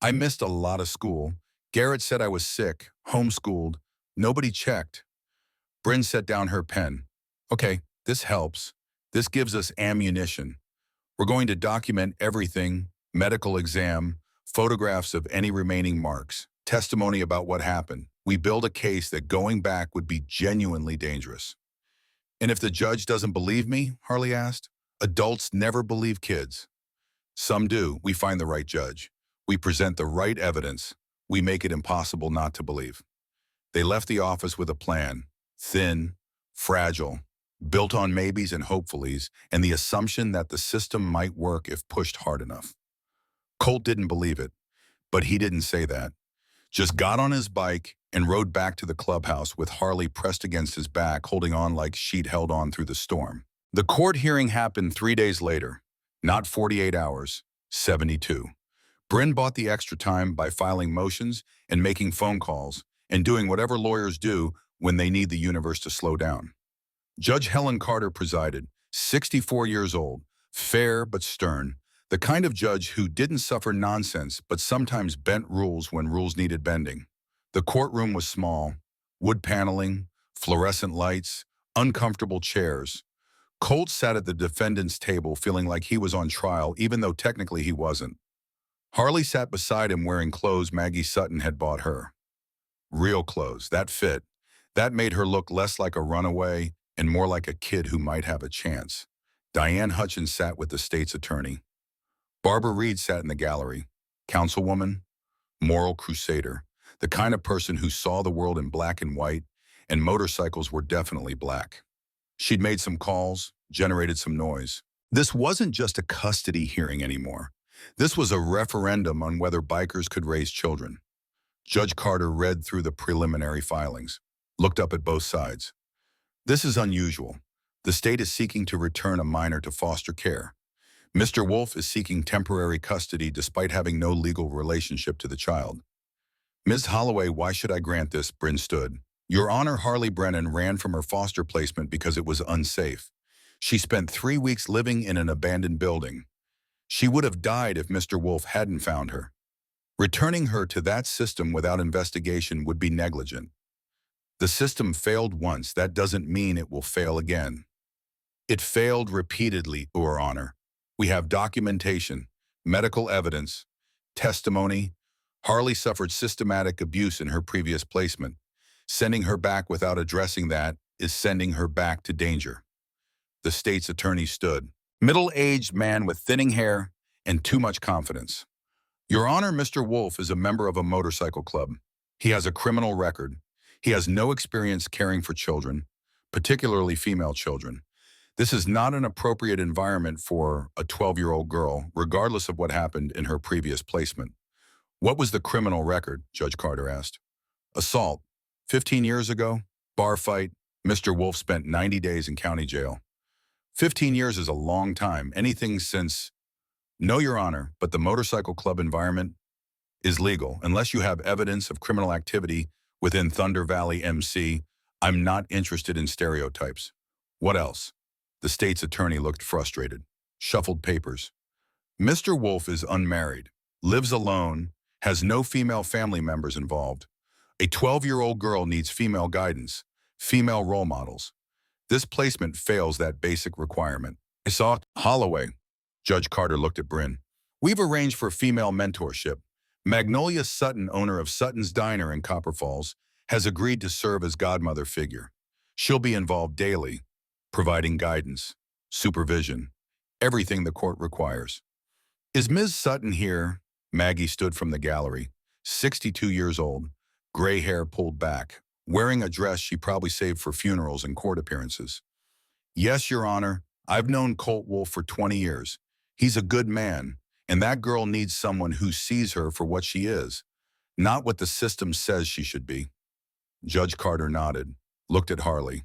Speaker 1: I missed a lot of school. Garrett said I was sick, homeschooled. Nobody checked. Bryn set down her pen. Okay, this helps. This gives us ammunition. We're going to document everything, medical exam, photographs of any remaining marks, testimony about what happened. We build a case that going back would be genuinely dangerous. And if the judge doesn't believe me, Harley asked, adults never believe kids. Some do. We find the right judge. We present the right evidence. We make it impossible not to believe. They left the office with a plan, thin, fragile, built on maybes and hopefullys, and the assumption that the system might work if pushed hard enough. Colt didn't believe it, but he didn't say that. Just got on his bike and rode back to the clubhouse with Harley pressed against his back, holding on like she'd held on through the storm. The court hearing happened 3 days later, not 48 hours, 72. Bryn bought the extra time by filing motions and making phone calls and doing whatever lawyers do when they need the universe to slow down. Judge Helen Carter presided, 64 years old, fair but stern, the kind of judge who didn't suffer nonsense but sometimes bent rules when rules needed bending. The courtroom was small, wood paneling, fluorescent lights, uncomfortable chairs. Colt sat at the defendant's table feeling like he was on trial even though technically he wasn't. Harley sat beside him wearing clothes Maggie Sutton had bought her. Real clothes, that fit. That made her look less like a runaway and more like a kid who might have a chance. Diane Hutchins sat with the state's attorney. Barbara Reed sat in the gallery. Councilwoman, moral crusader, the kind of person who saw the world in black and white, and motorcycles were definitely black. She'd made some calls, generated some noise. This wasn't just a custody hearing anymore. This was a referendum on whether bikers could raise children. Judge Carter read through the preliminary filings, looked up at both sides. This is unusual. The state is seeking to return a minor to foster care. Mr. Wolf is seeking temporary custody despite having no legal relationship to the child. Ms. Holloway, why should I grant this? Bryn stood. Your Honor, Harley Brennan ran from her foster placement because it was unsafe. She spent 3 weeks living in an abandoned building. She would have died if Mr. Wolf hadn't found her. Returning her to that system without investigation would be negligent. The system failed once. That doesn't mean it will fail again. It failed repeatedly, Your Honor. We have documentation, medical evidence, testimony. Harley suffered systematic abuse in her previous placement. Sending her back without addressing that is sending her back to danger. The state's attorney stood. Middle-aged man with thinning hair and too much confidence. Your Honor, Mr. Wolf is a member of a motorcycle club. He has a criminal record. He has no experience caring for children, particularly female children. This is not an appropriate environment for a 12-year-old girl, regardless of what happened in her previous placement. What was the criminal record? Judge Carter asked. Assault. 15 years ago, bar fight. Mr. Wolf spent 90 days in county jail. 15 years is a long time, anything since... No, Your Honor, but the motorcycle club environment is legal. Unless you have evidence of criminal activity within Thunder Valley MC, I'm not interested in stereotypes. What else? The state's attorney looked frustrated, shuffled papers. Mr. Wolf is unmarried, lives alone, has no female family members involved. A 12-year-old girl needs female guidance, female role models. This placement fails that basic requirement. I saw Holloway. Judge Carter looked at Bryn. We've arranged for female mentorship. Magnolia Sutton, owner of Sutton's Diner in Copper Falls, has agreed to serve as godmother figure. She'll be involved daily, providing guidance, supervision, everything the court requires. Is Ms. Sutton here? Maggie stood from the gallery, 62 years old, gray hair pulled back, wearing a dress she probably saved for funerals and court appearances. Yes, Your Honor, I've known Colt Wolf for 20 years. He's a good man, and that girl needs someone who sees her for what she is, not what the system says she should be. Judge Carter nodded, looked at Harley.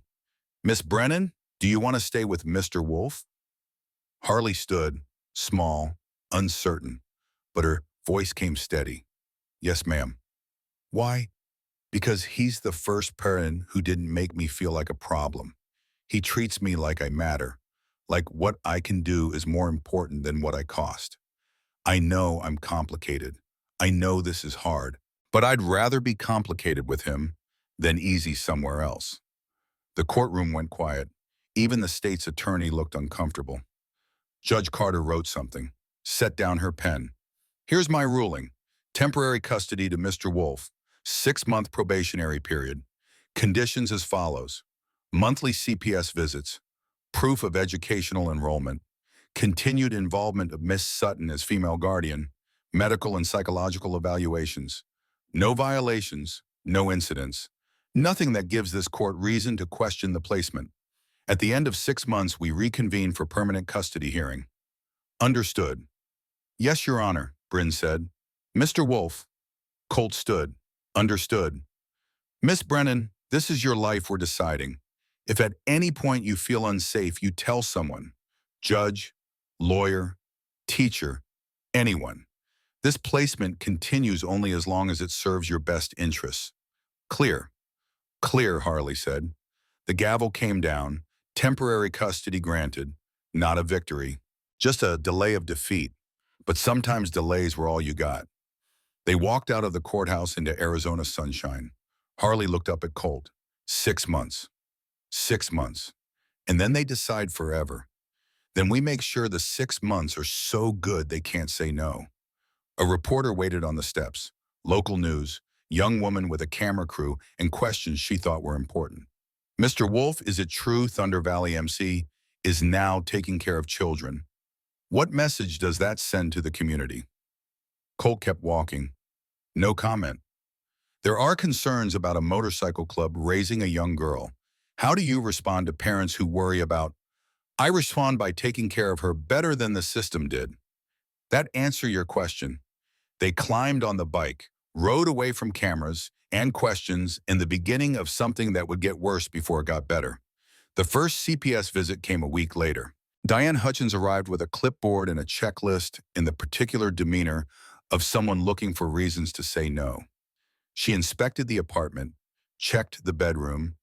Speaker 1: Miss Brennan, do you want to stay with Mr. Wolf? Harley stood, small, uncertain, but her voice came steady. Yes, ma'am. Why? Because he's the first parent who didn't make me feel like a problem. He treats me like I matter, like what I can do is more important than what I cost. I know I'm complicated. I know this is hard, but I'd rather be complicated with him than easy somewhere else. The courtroom went quiet. Even the state's attorney looked uncomfortable. Judge Carter wrote something, set down her pen. Here's my ruling. Temporary custody to Mr. Wolf, 6-month probationary period. Conditions as follows. Monthly CPS visits, proof of educational enrollment, continued involvement of Miss Sutton as female guardian, medical and psychological evaluations. No violations, no incidents. Nothing that gives this court reason to question the placement. At the end of 6 months, we reconvene for permanent custody hearing. Understood. Yes, Your Honor, Bryn said. Mr. Wolf. Colt stood. Understood. Miss Brennan, this is your life we're deciding. If at any point you feel unsafe, you tell someone. Judge, lawyer, teacher, anyone. This placement continues only as long as it serves your best interests. Clear. Clear, Harley said. The gavel came down. Temporary custody granted. Not a victory. Just a delay of defeat. But sometimes delays were all you got. They walked out of the courthouse into Arizona sunshine. Harley looked up at Colt. 6 months. 6 months. And then they decide forever. Then we make sure the 6 months are so good they can't say no. A reporter waited on the steps. Local news, young woman with a camera crew, and questions she thought were important. Mr. Wolf, is it true Thunder Valley MC is now taking care of children? What message does that send to the community? Colt kept walking. No comment. There are concerns about a motorcycle club raising a young girl. How do you respond to parents who worry about, I respond by taking care of her better than the system did. That answer your question. They climbed on the bike, rode away from cameras and questions in the beginning of something that would get worse before it got better. The first CPS visit came a week later. Diane Hutchins arrived with a clipboard and a checklist in the particular demeanor of someone looking for reasons to say no. She inspected the apartment, checked the bedroom,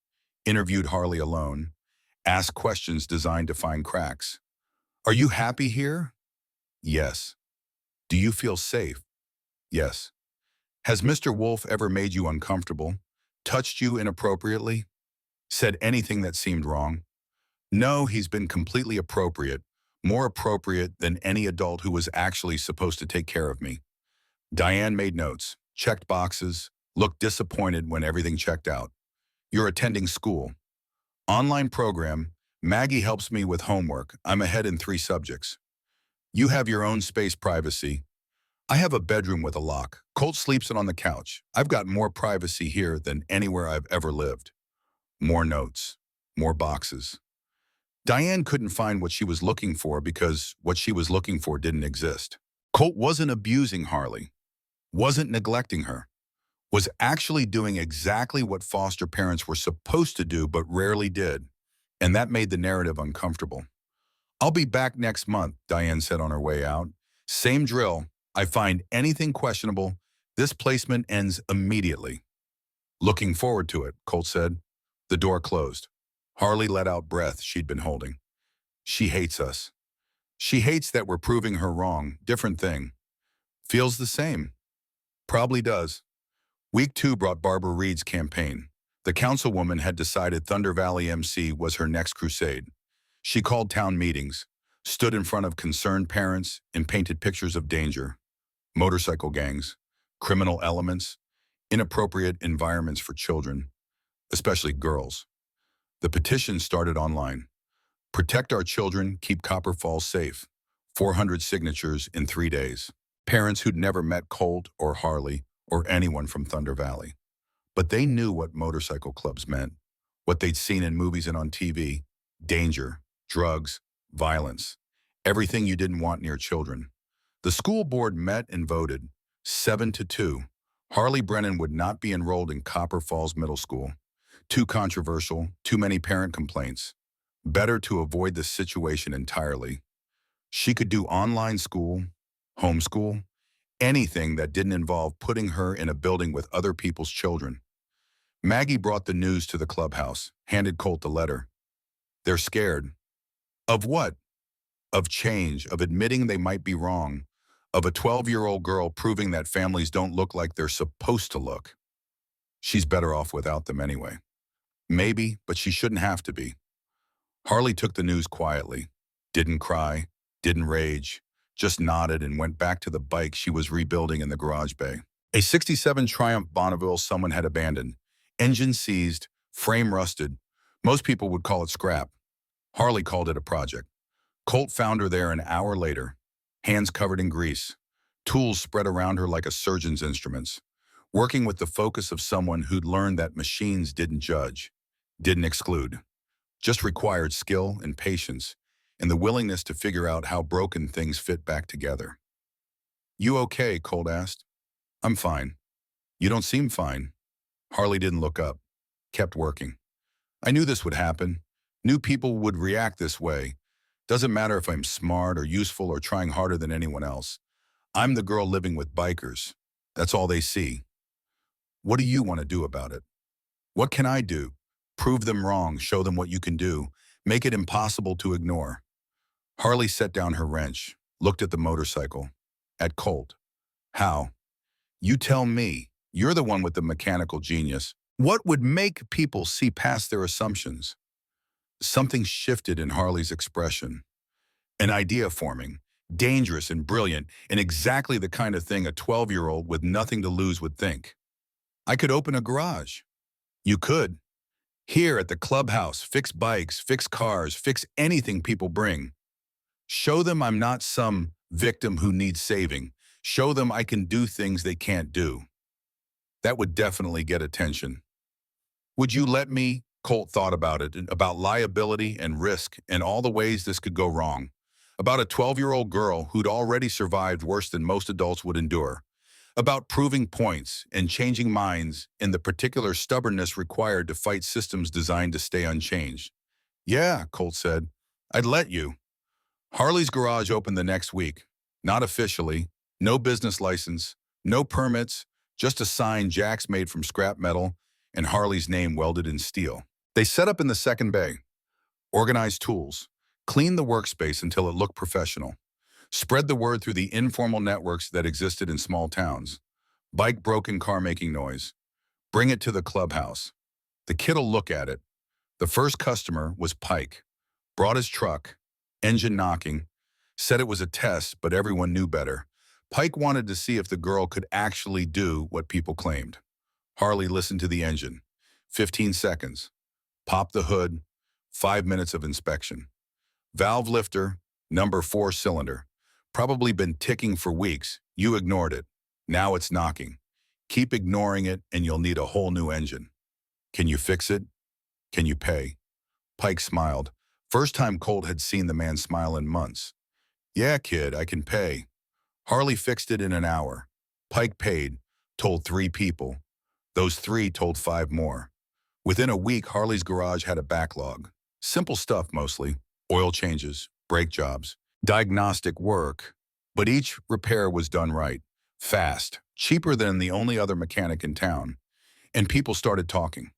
Speaker 1: interviewed Harley alone, asked questions designed to find cracks. Are you happy here? Yes. Do you feel safe? Yes. Has Mr. Wolf ever made you uncomfortable, touched you inappropriately, said anything that seemed wrong? No, he's been completely appropriate, more appropriate than any adult who was actually supposed to take care of me. Diane made notes, checked boxes, looked disappointed when everything checked out. You're attending school. Online program, Maggie helps me with homework. I'm ahead in 3 subjects. You have your own space privacy. I have a bedroom with a lock. Colt sleeps on the couch. I've got more privacy here than anywhere I've ever lived. More notes, more boxes. Diane couldn't find what she was looking for because what she was looking for didn't exist. Colt wasn't abusing Harley, wasn't neglecting her, was actually doing exactly what foster parents were supposed to do but rarely did, and that made the narrative uncomfortable. I'll be back next month, Diane said on her way out. Same drill. I find anything questionable. This placement ends immediately. Looking forward to it, Colt said. The door closed. Harley let out breath she'd been holding. She hates us. She hates that we're proving her wrong. Different thing. Feels the same. Probably does. Week 2 brought Barbara Reed's campaign. The councilwoman had decided Thunder Valley MC was her next crusade. She called town meetings, stood in front of concerned parents, and painted pictures of danger. Motorcycle gangs, criminal elements, inappropriate environments for children, especially girls. The petition started online. Protect our children, keep Copper Falls safe. 400 signatures in 3 days. Parents who'd never met Colt or Harley or anyone from Thunder Valley. But they knew what motorcycle clubs meant, what they'd seen in movies and on TV. Danger, drugs, violence, everything you didn't want near children. The school board met and voted 7-2. Harley Brennan would not be enrolled in Copper Falls Middle School. Too controversial, too many parent complaints. Better to avoid the situation entirely. She could do online school, homeschool, anything that didn't involve putting her in a building with other people's children. Maggie brought the news to the clubhouse, handed Colt the letter. They're scared. Of what? Of change, of admitting they might be wrong, of a 12-year-old girl proving that families don't look like they're supposed to look. She's better off without them anyway. Maybe, but she shouldn't have to be. Harley took the news quietly. Didn't cry, didn't rage, just nodded and went back to the bike she was rebuilding in the garage bay. A 67 Triumph Bonneville someone had abandoned. Engine seized, frame rusted. Most people would call it scrap. Harley called it a project. Colt found her there an hour later, hands covered in grease, tools spread around her like a surgeon's instruments, working with the focus of someone who'd learned that machines didn't judge, didn't exclude, just required skill and patience and the willingness to figure out how broken things fit back together. "You okay?" Colt asked. "I'm fine." "You don't seem fine." Harley didn't look up, kept working. "I knew this would happen. Knew people would react this way. Doesn't matter if I'm smart or useful or trying harder than anyone else. I'm the girl living with bikers. That's all they see. What do you want to do about it?" "What can I do?" "Prove them wrong, show them what you can do. Make it impossible to ignore." Harley set down her wrench, looked at the motorcycle, at Colt. "How?" "You tell me. You're the one with the mechanical genius. What would make people see past their assumptions?" Something shifted in Harley's expression. An idea forming, dangerous and brilliant, and exactly the kind of thing a 12-year-old with nothing to lose would think. "I could open a garage." "You could. Here at the clubhouse, fix bikes, fix cars, fix anything people bring. Show them I'm not some victim who needs saving. Show them I can do things they can't do." That would definitely get attention. "Would you let me?" Colt thought about it, about liability and risk and all the ways this could go wrong. About a 12-year-old girl who'd already survived worse than most adults would endure. About proving points and changing minds and the particular stubbornness required to fight systems designed to stay unchanged. "Yeah," Colt said, "I'd let you." Harley's garage opened the next week. Not officially, no business license, no permits, just a sign Jack's made from scrap metal and Harley's name welded in steel. They set up in the second bay, organized tools, cleaned the workspace until it looked professional, spread the word through the informal networks that existed in small towns. Bike broken, car making noise. Bring it to the clubhouse. The kid'll look at it. The first customer was Pike. Brought his truck, engine knocking, said it was a test, but everyone knew better. Pike wanted to see if the girl could actually do what people claimed. Harley listened to the engine. 15 seconds. Pop the hood. 5 minutes of inspection. Valve lifter, number 4 cylinder. Probably been ticking for weeks. You ignored it. Now it's knocking. Keep ignoring it and you'll need a whole new engine. Can you fix it? Can you pay? Pike smiled. First time Colt had seen the man smile in months. "Yeah, kid, I can pay." Harley fixed it in an hour. Pike paid, told 3 people. Those 3 told 5 more. Within a week, Harley's garage had a backlog. Simple stuff mostly. Oil changes, brake jobs, diagnostic work. But each repair was done right, fast, cheaper than the only other mechanic in town. And people started talking.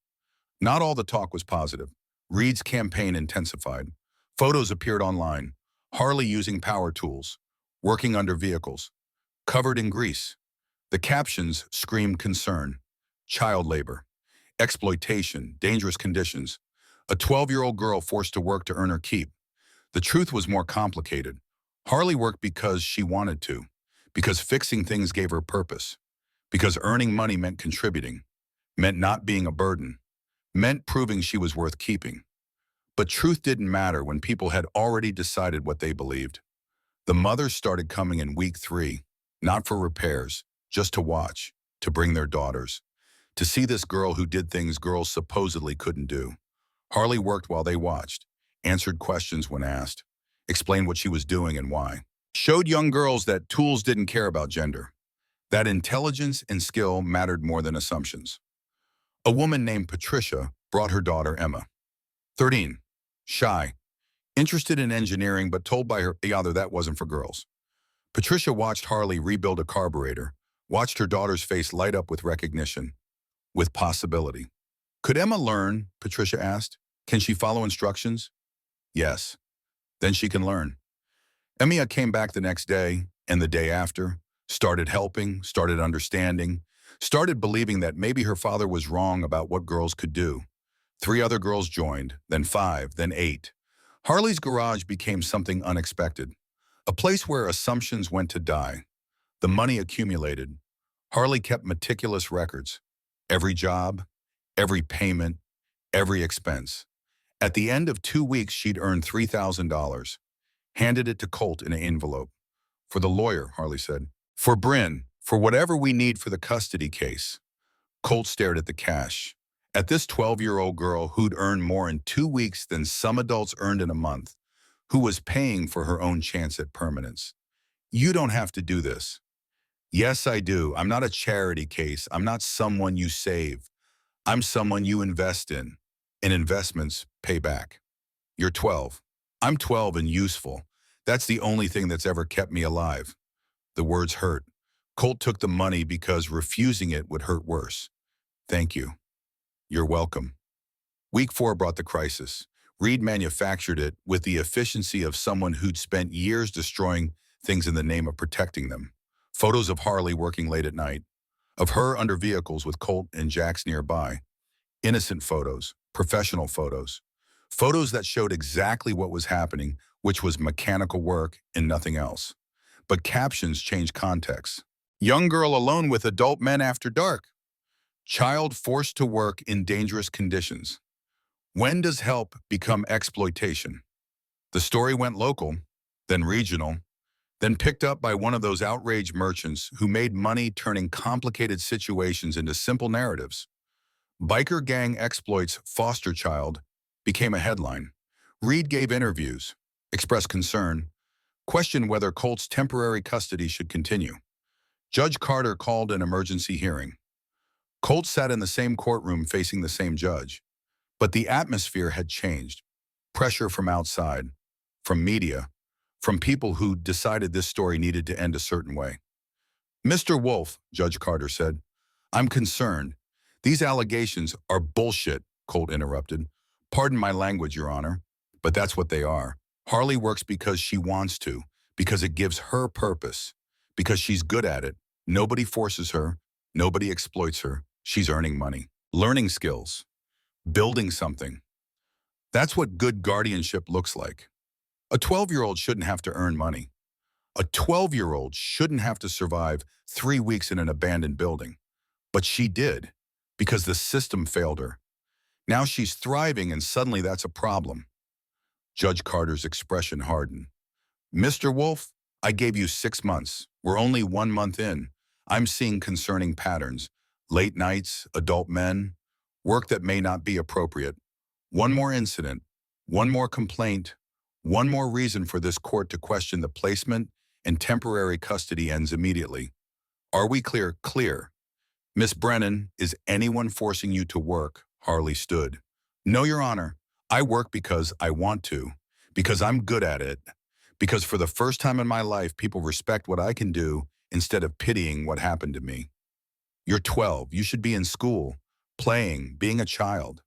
Speaker 1: Not all the talk was positive. Reed's campaign intensified. Photos appeared online. Harley using power tools, working under vehicles, covered in grease. The captions screamed concern. Child labor, exploitation, dangerous conditions. A 12-year-old girl forced to work to earn her keep. The truth was more complicated. Harley worked because she wanted to, because fixing things gave her purpose, because earning money meant contributing, meant not being a burden, meant proving she was worth keeping. But truth didn't matter when people had already decided what they believed. The mothers started coming in week 3, not for repairs, just to watch, to bring their daughters, to see this girl who did things girls supposedly couldn't do. Harley worked while they watched, answered questions when asked, explained what she was doing and why. Showed young girls that tools didn't care about gender, that intelligence and skill mattered more than assumptions. A woman named Patricia brought her daughter Emma. 13, shy, interested in engineering but told by her father that wasn't for girls. Patricia watched Harley rebuild a carburetor, watched her daughter's face light up with recognition, with possibility. "Could Emma learn?" Patricia asked. "Can she follow instructions?" Yes. Then she can learn. Emiya came back the next day and the day after, started helping, started understanding, started believing that maybe her father was wrong about what girls could do. 3 other girls joined, then 5, then 8. Harley's garage became something unexpected, a place where assumptions went to die. The money accumulated. Harley kept meticulous records. Every job, every payment, every expense. At the end of 2 weeks, she'd earned $3,000. Handed it to Colt in an envelope. For the lawyer, Harley said. For Bryn, for whatever we need for the custody case. Colt stared at the cash. At this 12-year-old girl who'd earned more in 2 weeks than some adults earned in a month, who was paying for her own chance at permanence. You don't have to do this. Yes, I do. I'm not a charity case. I'm not someone you save. I'm someone you invest in. And investments pay back. You're 12. I'm 12 and useful. That's the only thing that's ever kept me alive. The words hurt. Colt took the money because refusing it would hurt worse. Thank you. You're welcome. Week 4 brought the crisis. Reed manufactured it with the efficiency of someone who'd spent years destroying things in the name of protecting them. Photos of Harley working late at night, of her under vehicles with Colt and Jax nearby. Innocent photos, professional photos. Photos that showed exactly what was happening, which was mechanical work and nothing else. But captions changed context. Young girl alone with adult men after dark. Child forced to work in dangerous conditions. When does help become exploitation? The story went local, then regional, then picked up by one of those outraged merchants who made money turning complicated situations into simple narratives. Biker gang exploits foster child became a headline. Reed gave interviews, expressed concern, questioned whether Colt's temporary custody should continue. Judge Carter called an emergency hearing. Colt sat in the same courtroom facing the same judge. But the atmosphere had changed. Pressure from outside, from media, from people who decided this story needed to end a certain way. Mr. Wolf, Judge Carter said, I'm concerned. These allegations are bullshit, Colt interrupted. Pardon my language, Your Honor, but that's what they are. Harley works because she wants to, because it gives her purpose, because she's good at it. Nobody forces her. Nobody exploits her. She's earning money, learning skills, building something. That's what good guardianship looks like. A 12-year-old shouldn't have to earn money. A 12-year-old shouldn't have to survive 3 weeks in an abandoned building. But she did, because the system failed her. Now she's thriving and suddenly that's a problem. Judge Carter's expression hardened. Mr. Wolf, I gave you 6 months. We're only 1 month in. I'm seeing concerning patterns. Late nights, adult men, work that may not be appropriate. One more incident, one more complaint, one more reason for this court to question the placement and temporary custody ends immediately. Are we clear? Clear. Miss Brennan, is anyone forcing you to work? Harley stood. No, Your Honor. I work because I want to, because I'm good at it, because for the first time in my life, people respect what I can do instead of pitying what happened to me. You're 12. You should be in school, playing, being a child.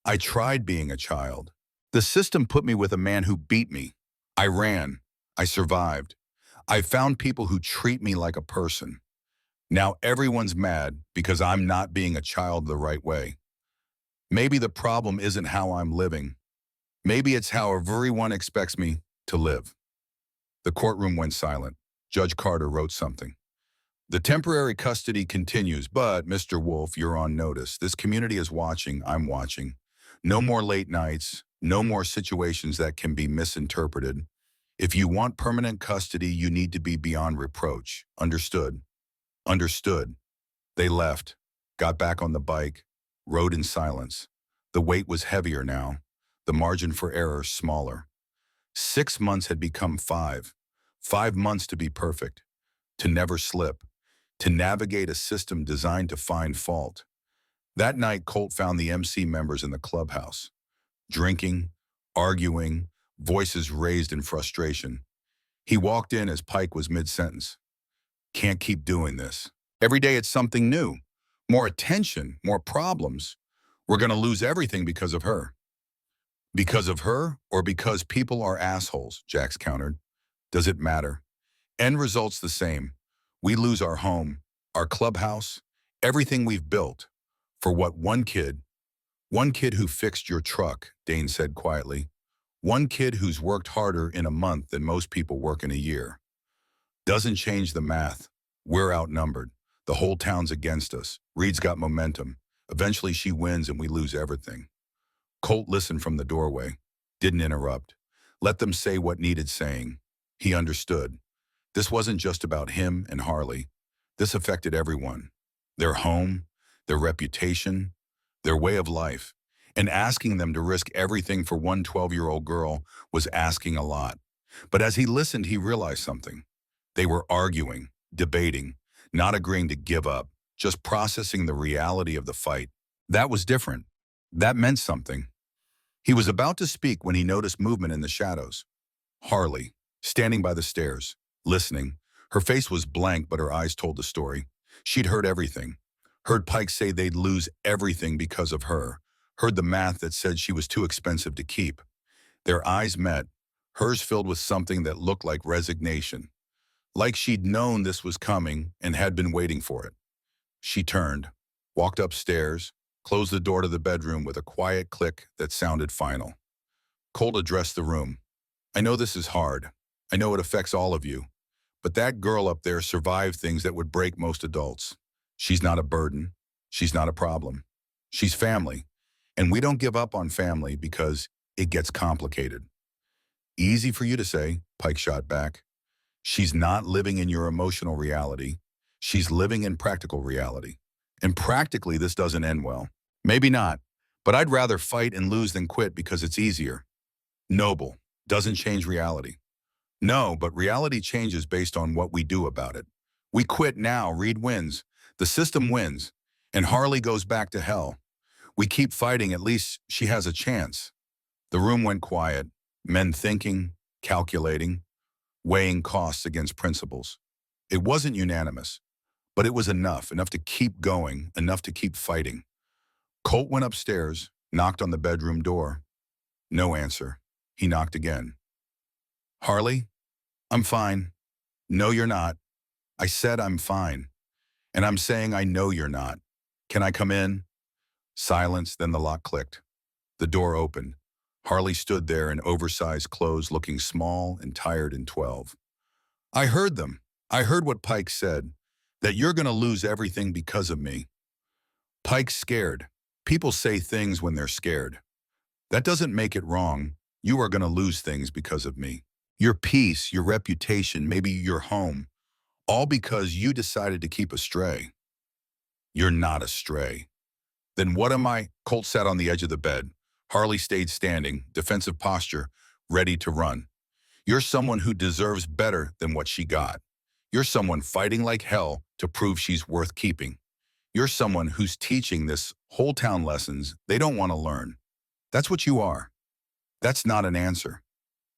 Speaker 1: I tried being a child. The system put me with a man who beat me. I ran. I survived. I found people who treat me like a person. Now everyone's mad because I'm not being a child the right way. Maybe the problem isn't how I'm living. Maybe it's how everyone expects me to live. The courtroom went silent. Judge Carter wrote something. The temporary custody continues, but, Mr. Wolf, you're on notice. This community is watching. I'm watching. No more late nights. No more situations that can be misinterpreted. If you want permanent custody, you need to be beyond reproach. Understood? Understood. They left, got back on the bike, rode in silence. The weight was heavier now, the margin for error smaller. 6 months had become 5. 5 months to be perfect, to never slip, to navigate a system designed to find fault. That night, Colt found the MC members in the clubhouse, drinking, arguing, voices raised in frustration. He walked in as Pike was mid-sentence. Can't keep doing this. Every day it's something new. More attention, more problems. We're going to lose everything because of her. Because of her or because people are assholes, Jax countered. Does it matter? End result's the same. We lose our home, our clubhouse, everything we've built. For what, one kid? One kid who fixed your truck, Dane said quietly. One kid who's worked harder in a month than most people work in a year. Doesn't change the math. We're outnumbered. The whole town's against us. Reed's got momentum. Eventually she wins and we lose everything. Colt listened from the doorway. Didn't interrupt. Let them say what needed saying. He understood. This wasn't just about him and Harley. This affected everyone. Their home, their reputation, their way of life. And asking them to risk everything for one 12-year-old girl was asking a lot. But as he listened, he realized something. They were arguing, debating, not agreeing to give up, just processing the reality of the fight. That was different. That meant something. He was about to speak when he noticed movement in the shadows. Harley, standing by the stairs, listening. Her face was blank, but her eyes told the story. She'd heard everything. Heard Pike say they'd lose everything because of her. Heard the math that said she was too expensive to keep. Their eyes met, hers filled with something that looked like resignation. Like she'd known this was coming and had been waiting for it. She turned, walked upstairs, closed the door to the bedroom with a quiet click that sounded final. Colt addressed the room. I know this is hard. I know it affects all of you. But that girl up there survived things that would break most adults. She's not a burden. She's not a problem. She's family. And we don't give up on family because it gets complicated. Easy for you to say, Pike shot back. She's not living in your emotional reality. She's living in practical reality. And practically, this doesn't end well. Maybe not, but I'd rather fight and lose than quit because it's easier. Noble, doesn't change reality. No, but reality changes based on what we do about it. We quit now, Reed wins. The system wins. And Harley goes back to hell. We keep fighting, at least she has a chance. The room went quiet, men thinking, calculating, weighing costs against principles. It wasn't unanimous, but it was enough to keep going, enough to keep fighting. Colt went upstairs, knocked on the bedroom door. No answer. He knocked again. Harley, I'm fine. No, you're not. I said I'm fine. And I'm saying I know you're not. Can I come in? Silence, then the lock clicked. The door opened. Harley stood there in oversized clothes, looking small and tired and 12. I heard them. I heard what Pike said, that you're going to lose everything because of me. Pike's scared. People say things when they're scared. That doesn't make it wrong. You are going to lose things because of me. Your peace, your reputation, maybe your home, all because you decided to keep astray. You're not astray. Then what am I? Colt sat on the edge of the bed. Harley stayed standing, defensive posture, ready to run. You're someone who deserves better than what she got. You're someone fighting like hell to prove she's worth keeping. You're someone who's teaching this whole town lessons they don't want to learn. That's what you are. That's not an answer.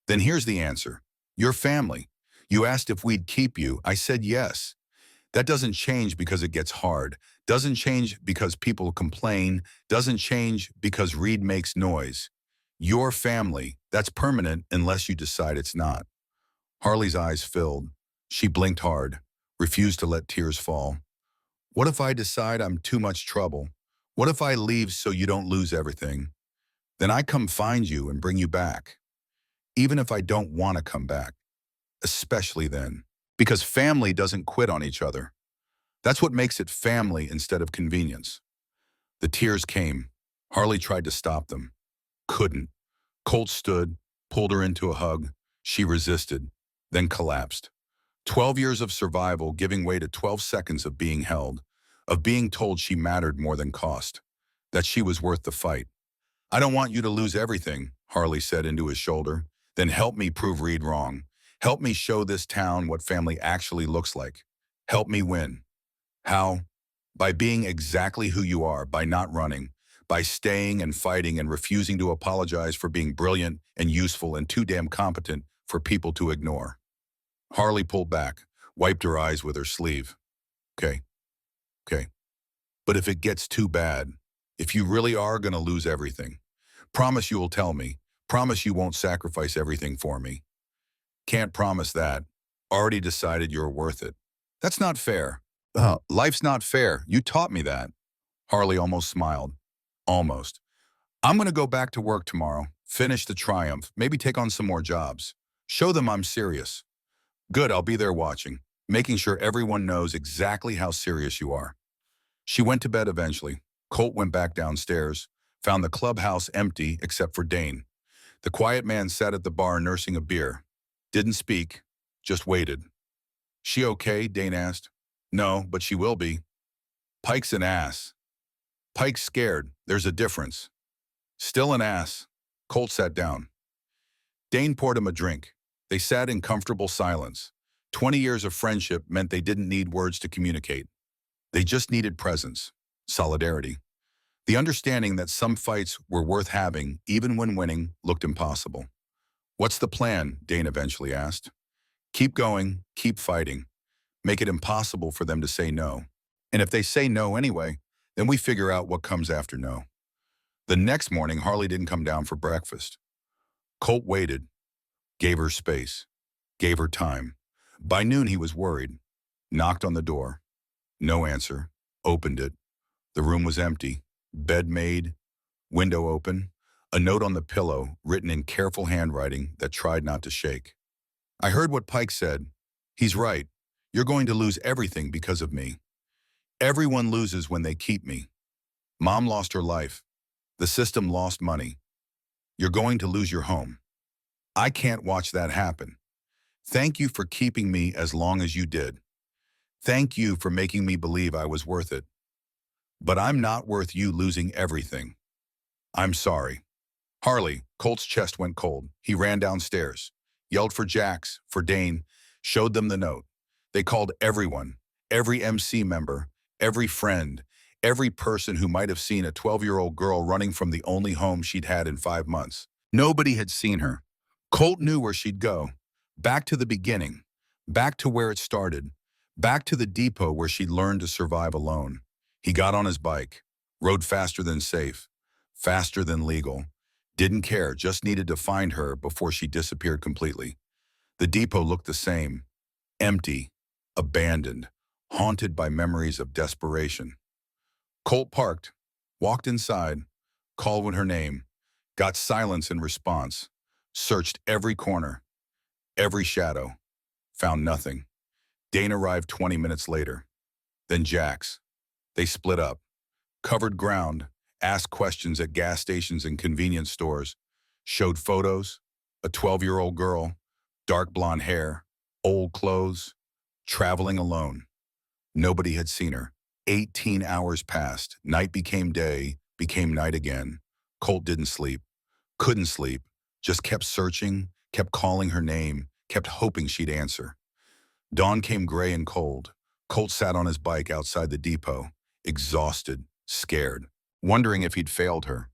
Speaker 1: Then here's the answer. Your family. You asked if we'd keep you. I said yes. That doesn't change because it gets hard. Doesn't change because people complain. Doesn't change because Reed makes noise. Your family. That's permanent unless you decide it's not. Harley's eyes filled. She blinked hard, refused to let tears fall. What if I decide I'm too much trouble? What if I leave so you don't lose everything? Then I come find you and bring you back. Even if I don't want to come back. Especially then. Because family doesn't quit on each other. That's what makes it family instead of convenience. The tears came. Harley tried to stop them. Couldn't. Colt stood, pulled her into a hug. She resisted, then collapsed. 12 years of survival giving way to 12 seconds of being held, of being told she mattered more than cost, that she was worth the fight. I don't want you to lose everything, Harley said into his shoulder. Then help me prove Reed wrong. Help me show this town what family actually looks like. Help me win. How? By being exactly who you are, by not running, by staying and fighting and refusing to apologize for being brilliant and useful and too damn competent for people to ignore. Harley pulled back, wiped her eyes with her sleeve. Okay, okay. But if it gets too bad, if you really are going to lose everything, promise you will tell me. Promise you won't sacrifice everything for me. Can't promise that. Already decided you're worth it. That's not fair. Life's not fair. You taught me that. Harley almost smiled. Almost. I'm going to go back to work tomorrow, finish the triumph, maybe take on some more jobs. Show them I'm serious. Good, I'll be there watching, making sure everyone knows exactly how serious you are. She went to bed eventually. Colt went back downstairs, found the clubhouse empty except for Dane. The quiet man sat at the bar nursing a beer. Didn't speak, just waited. She okay? Dane asked. No, but she will be. Pike's an ass. Pike's scared. There's a difference. Still an ass. Colt sat down. Dane poured him a drink. They sat in comfortable silence. 20 years of friendship meant they didn't need words to communicate. They just needed presence, solidarity. The understanding that some fights were worth having even when winning looked impossible. What's the plan? Dane eventually asked. Keep going, keep fighting. Make it impossible for them to say no. And if they say no anyway, then we figure out what comes after no. The next morning, Harley didn't come down for breakfast. Colt waited, gave her space, gave her time. By noon, he was worried. Knocked on the door. No answer. Opened it. The room was empty. Bed made. Window open. A note on the pillow, written in careful handwriting that tried not to shake. I heard what Pike said. He's right. You're going to lose everything because of me. Everyone loses when they keep me. Mom lost her life. The system lost money. You're going to lose your home. I can't watch that happen. Thank you for keeping me as long as you did. Thank you for making me believe I was worth it. But I'm not worth you losing everything. I'm sorry. Harley, Colt's chest went cold. He ran downstairs, yelled for Jax, for Dane, showed them the note. They called everyone, every MC member, every friend, every person who might have seen a 12-year-old girl running from the only home she'd had in 5 months. Nobody had seen her. Colt knew where she'd go. Back to the beginning. Back to where it started. Back to the depot where she'd learned to survive alone. He got on his bike, rode faster than safe, faster than legal. Didn't care, just needed to find her before she disappeared completely. The depot looked the same. Empty, abandoned, haunted by memories of desperation. Colt parked, walked inside, called her name, got silence in response, searched every corner, every shadow, found nothing. Dane arrived 20 minutes later. Then Jax. They split up, covered ground, asked questions at gas stations and convenience stores, showed photos, a 12-year-old girl, dark blonde hair, old clothes, traveling alone. Nobody had seen her. 18 hours passed. Night became day, became night again. Colt didn't sleep, couldn't sleep, just kept searching, kept calling her name, kept hoping she'd answer. Dawn came gray and cold. Colt sat on his bike outside the depot, exhausted, scared, wondering if he'd failed her,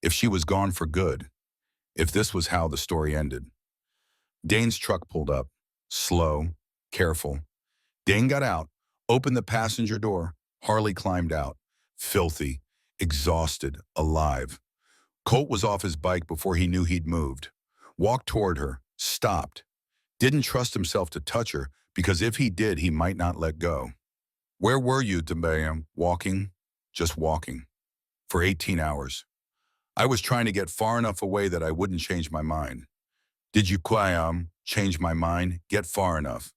Speaker 1: if she was gone for good, if this was how the story ended. Dane's truck pulled up, slow, careful. Dane got out, opened the passenger door. Harley climbed out, filthy, exhausted, alive. Colt was off his bike before he knew he'd moved. Walked toward her, stopped. Didn't trust himself to touch her because if he did, he might not let go. Where were you, Dambayam? Walking, just walking. For 18 hours. I was trying to get far enough away that I wouldn't change my mind. Did you, change my mind? Get far enough.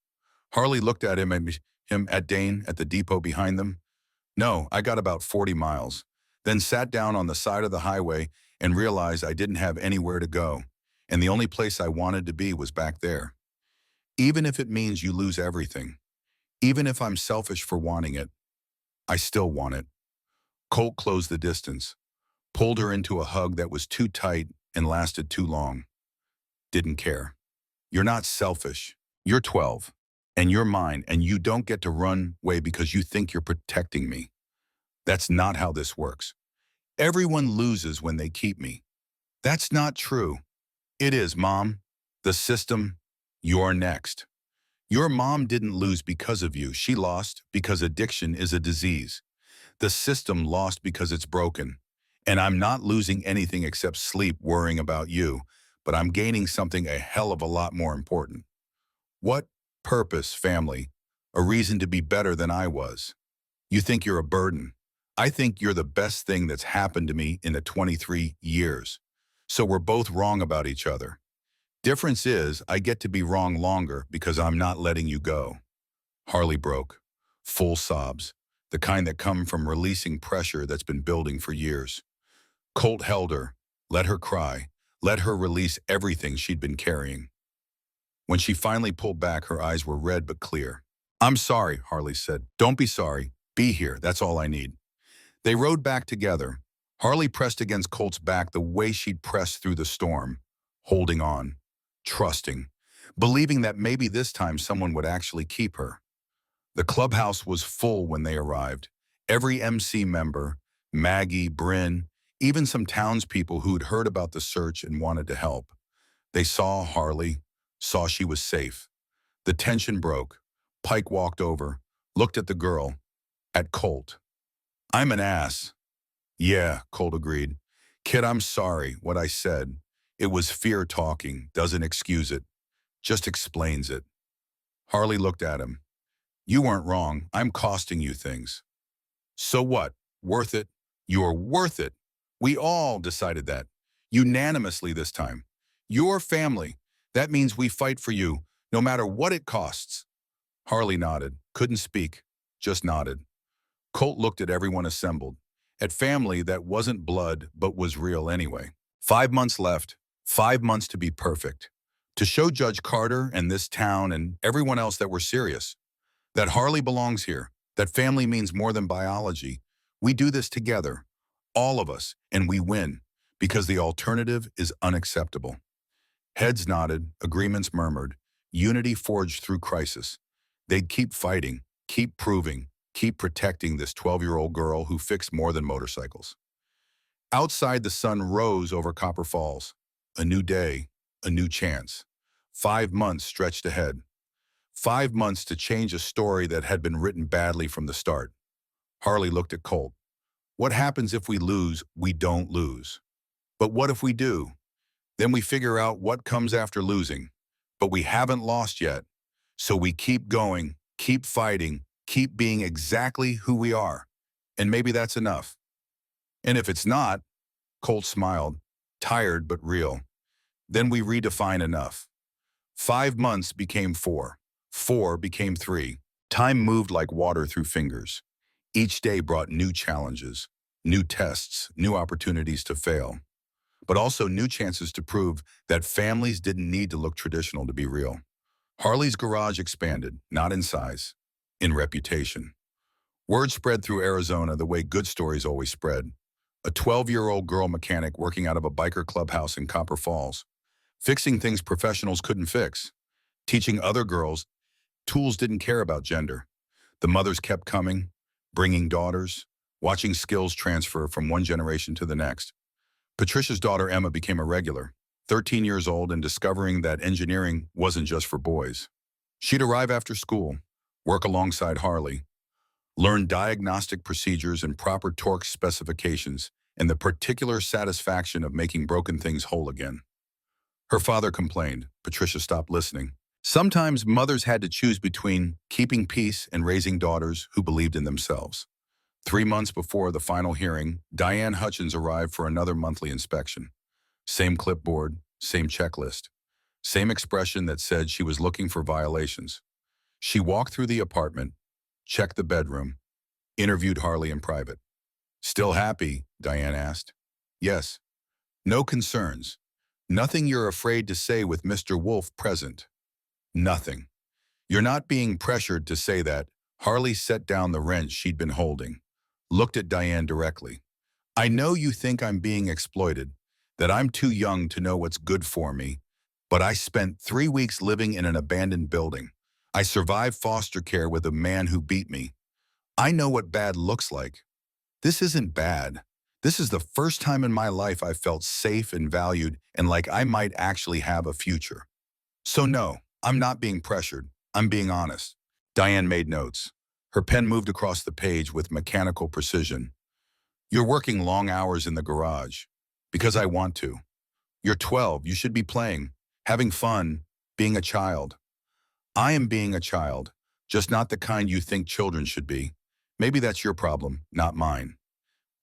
Speaker 1: Harley looked at him at Dane at the depot behind them. No, I got about 40 miles. Then sat down on the side of the highway and realized I didn't have anywhere to go. And the only place I wanted to be was back there. Even if it means you lose everything, even if I'm selfish for wanting it, I still want it. Colt closed the distance, pulled her into a hug that was too tight and lasted too long. Didn't care. You're not selfish. You're 12, and you're mine, and you don't get to run away because you think you're protecting me. That's not how this works. Everyone loses when they keep me. That's not true. It is, Mom. The system, you're next. Your mom didn't lose because of you. She lost because addiction is a disease. The system lost because it's broken. And I'm not losing anything except sleep worrying about you. but I'm gaining something a hell of a lot more important. What? Purpose, family. A reason to be better than I was. You think you're a burden. I think you're the best thing that's happened to me in the 23 years. So we're both wrong about each other. Difference is, I get to be wrong longer because I'm not letting you go. Harley broke. Full sobs. The kind that come from releasing pressure that's been building for years. Colt held her. Let her cry. Let her release everything she'd been carrying. When she finally pulled back, her eyes were red but clear. "I'm sorry," Harley said. "Don't be sorry. Be here. That's all I need." They rode back together. Harley pressed against Colt's back the way she'd pressed through the storm, holding on, trusting, believing that maybe this time someone would actually keep her. The clubhouse was full when they arrived. Every MC member, Maggie, Bryn, even some townspeople who'd heard about the search and wanted to help. They saw Harley, saw she was safe. The tension broke. Pike walked over, looked at the girl, at Colt. "I'm an ass." "Yeah," Colt agreed. "Kid, I'm sorry, what I said. It was fear talking, doesn't excuse it, just explains it." Harley looked at him. "You weren't wrong, I'm costing you things." "So what? Worth it? You're worth it." We all decided that. Unanimously this time. Your family. That means we fight for you, no matter what it costs. Harley nodded, couldn't speak, just nodded. Colt looked at everyone assembled, at family that wasn't blood but was real anyway. 5 months left, 5 months to be perfect. To show Judge Carter and this town and everyone else that we're serious. That Harley belongs here, that family means more than biology. We do this together, all of us, and we win, because the alternative is unacceptable. Heads nodded, agreements murmured, unity forged through crisis. They'd keep fighting, keep proving, keep protecting this 12-year-old girl who fixed more than motorcycles. Outside, the sun rose over Copper Falls. A new day, a new chance. 5 months stretched ahead. 5 months to change a story that had been written badly from the start. Harley looked at Colt. What happens if we lose? We don't lose. But what if we do? Then we figure out what comes after losing. But we haven't lost yet. So we keep going, keep fighting, keep being exactly who we are. And maybe that's enough. And if it's not, Colt smiled, tired but real. Then we redefine enough. 5 months became 4. 4 became 3. Time moved like water through fingers. Each day brought new challenges, new tests, new opportunities to fail, but also new chances to prove that families didn't need to look traditional to be real. Harley's garage expanded, not in size, in reputation. Word spread through Arizona the way good stories always spread. A 12-year-old girl mechanic working out of a biker clubhouse in Copper Falls, fixing things professionals couldn't fix, teaching other girls tools didn't care about gender. The mothers kept coming, bringing daughters, watching skills transfer from one generation to the next. Patricia's daughter Emma became a regular, 13 years old, and discovering that engineering wasn't just for boys. She'd arrive after school, work alongside Harley, learn diagnostic procedures and proper torque specifications, and the particular satisfaction of making broken things whole again. Her father complained. Patricia stopped listening. Sometimes mothers had to choose between keeping peace and raising daughters who believed in themselves. 3 months before the final hearing, Diane Hutchins arrived for another monthly inspection. Same clipboard, same checklist, same expression that said she was looking for violations. She walked through the apartment, checked the bedroom, interviewed Harley in private. "Still happy?" Diane asked. "Yes." "No concerns? Nothing you're afraid to say with Mr. Wolf present?" "Nothing." "You're not being pressured to say that." Harley set down the wrench she'd been holding, looked at Diane directly. "I know you think I'm being exploited, that I'm too young to know what's good for me, but I spent 3 weeks living in an abandoned building. I survived foster care with a man who beat me. I know what bad looks like. This isn't bad. This is the first time in my life I felt safe and valued and like I might actually have a future. So no, I'm not being pressured. I'm being honest." Diane made notes. Her pen moved across the page with mechanical precision. "You're working long hours in the garage." "Because I want to." You're 12. You should be playing, having fun, being a child. I am being a child, just not the kind you think children should be. Maybe that's your problem, not mine.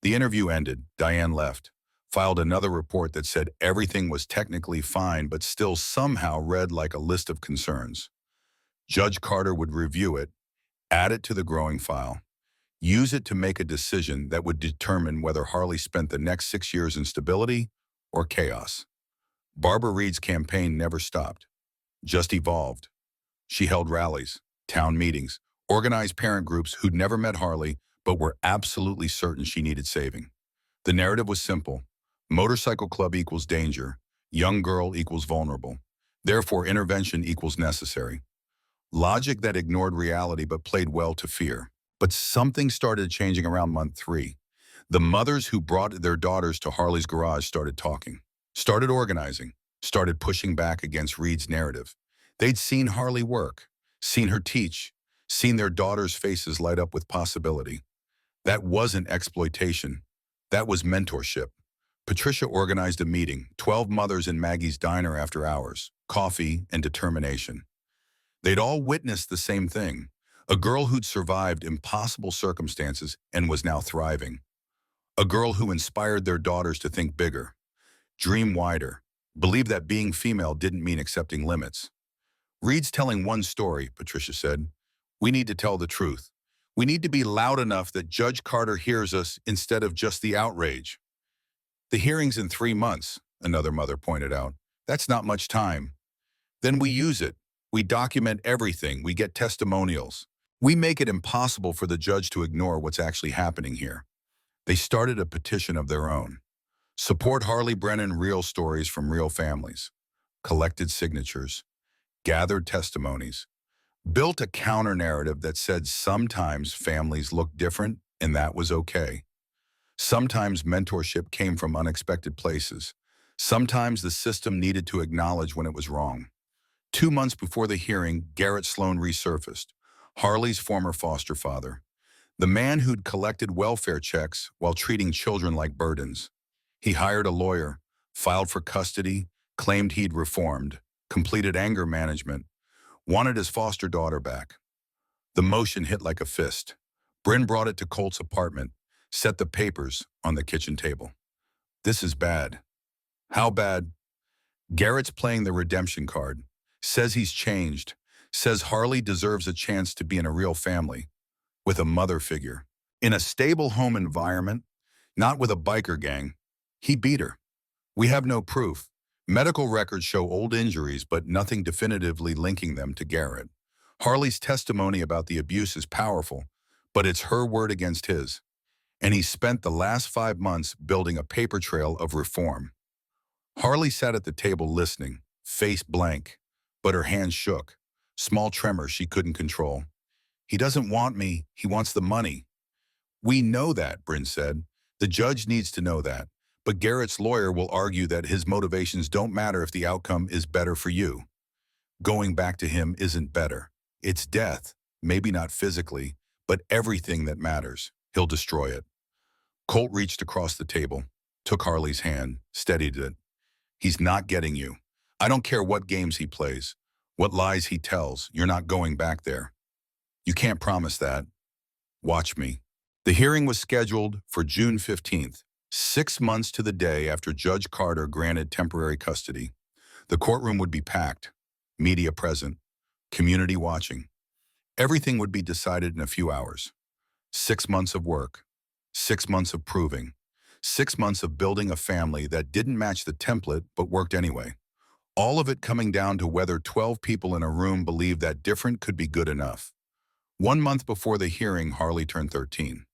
Speaker 1: The interview ended. Diane left, filed another report that said everything was technically fine but still somehow read like a list of concerns. Judge Carter would review it, add it to the growing file, use it to make a decision that would determine whether Harley spent the next 6 years in stability or chaos. Barbara Reed's campaign never stopped, just evolved. She held rallies, town meetings, organized parent groups who'd never met Harley but were absolutely certain she needed saving. The narrative was simple. Motorcycle club equals danger. Young girl equals vulnerable. Therefore, intervention equals necessary. Logic that ignored reality but played well to fear. But something started changing around month 3. The mothers who brought their daughters to Harley's garage started talking, started organizing, started pushing back against Reed's narrative. They'd seen Harley work, seen her teach, seen their daughters' faces light up with possibility. That wasn't exploitation. That was mentorship. Patricia organized a meeting, 12 mothers in Maggie's diner after hours, coffee and determination. They'd all witnessed the same thing, a girl who'd survived impossible circumstances and was now thriving. A girl who inspired their daughters to think bigger, dream wider, believe that being female didn't mean accepting limits. Reed's telling one story, Patricia said. We need to tell the truth. We need to be loud enough that Judge Carter hears us instead of just the outrage. The hearing's in 3 months, another mother pointed out. That's not much time. Then we use it. We document everything. We get testimonials. We make it impossible for the judge to ignore what's actually happening here. They started a petition of their own. Support Harley Brennan Real Stories from Real Families. Collected signatures. Gathered testimonies. Built a counter-narrative that said sometimes families looked different and that was okay. Sometimes mentorship came from unexpected places. Sometimes the system needed to acknowledge when it was wrong. 2 months before the hearing, Garrett Sloan resurfaced, Harley's former foster father, the man who'd collected welfare checks while treating children like burdens. He hired a lawyer, filed for custody, claimed he'd reformed, completed anger management, wanted his foster daughter back. The motion hit like a fist. Bryn brought it to Colt's apartment, set the papers on the kitchen table. This is bad. How bad? Garrett's playing the redemption card, says he's changed, says Harley deserves a chance to be in a real family, with a mother figure, in a stable home environment, not with a biker gang. He beat her. We have no proof. Medical records show old injuries, but nothing definitively linking them to Garrett. Harley's testimony about the abuse is powerful, but it's her word against his. And he spent the last 5 months building a paper trail of reform. Harley sat at the table listening, face blank, but her hands shook, small tremors she couldn't control. He doesn't want me, he wants the money. We know that, Bryn said. The judge needs to know that. But Garrett's lawyer will argue that his motivations don't matter if the outcome is better for you. Going back to him isn't better. It's death, maybe not physically, but everything that matters. He'll destroy it. Colt reached across the table, took Harley's hand, steadied it. He's not getting you. I don't care what games he plays, what lies he tells, you're not going back there. You can't promise that. Watch me. The hearing was scheduled for June 15th, 6 months to the day after Judge Carter granted temporary custody. The courtroom would be packed, media present, community watching. Everything would be decided in a few hours. 6 months of work, 6 months of proving, 6 months of building a family that didn't match the template but worked anyway. All of it coming down to whether 12 people in a room believed that different could be good enough. 1 month before the hearing, Harley turned 13.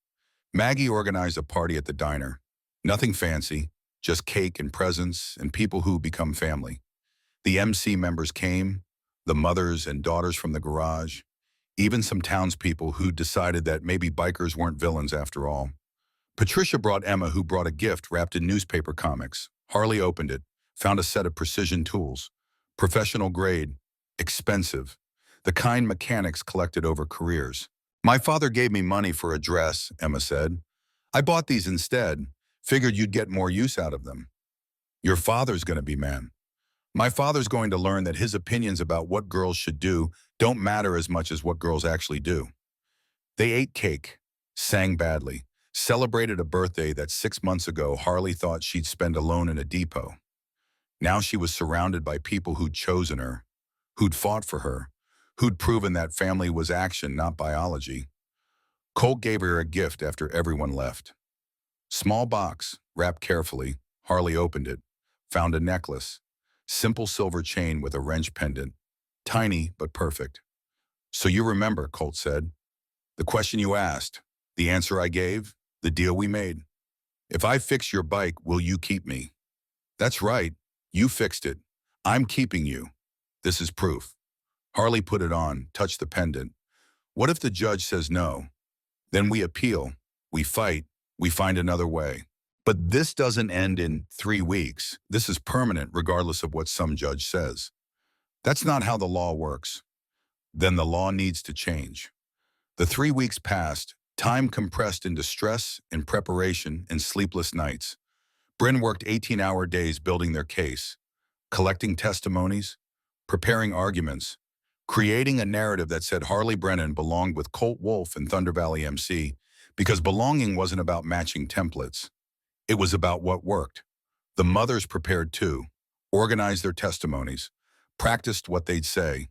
Speaker 1: Maggie organized a party at the diner. Nothing fancy, just cake and presents and people who become family. The MC members came, the mothers and daughters from the garage, even some townspeople who decided that maybe bikers weren't villains after all. Patricia brought Emma, who brought a gift wrapped in newspaper comics. Harley opened it, found a set of precision tools, professional grade, expensive, the kind mechanics collected over careers. My father gave me money for a dress, Emma said. I bought these instead, figured you'd get more use out of them. Your father's going to be man. My father's going to learn that his opinions about what girls should do don't matter as much as what girls actually do. They ate cake, sang badly, celebrated a birthday that 6 months ago Harley thought she'd spend alone in a depot. Now she was surrounded by people who'd chosen her, who'd fought for her, who'd proven that family was action, not biology. Colt gave her a gift after everyone left. Small box, wrapped carefully. Harley opened it, found a necklace, simple silver chain with a wrench pendant, tiny but perfect. So you remember, Colt said. The question you asked, the answer I gave, the deal we made. If I fix your bike, will you keep me? That's right. You fixed it. I'm keeping you. This is proof. Harley put it on, touched the pendant. What if the judge says no? Then we appeal, we fight, we find another way. But this doesn't end in 3 weeks. This is permanent regardless of what some judge says. That's not how the law works. Then the law needs to change. The 3 weeks passed, time compressed into stress and preparation and sleepless nights. Bryn worked 18-hour days building their case, collecting testimonies, preparing arguments, creating a narrative that said Harley Brennan belonged with Colt Wolf and Thunder Valley MC because belonging wasn't about matching templates. It was about what worked. The mothers prepared too, organized their testimonies, practiced what they'd say,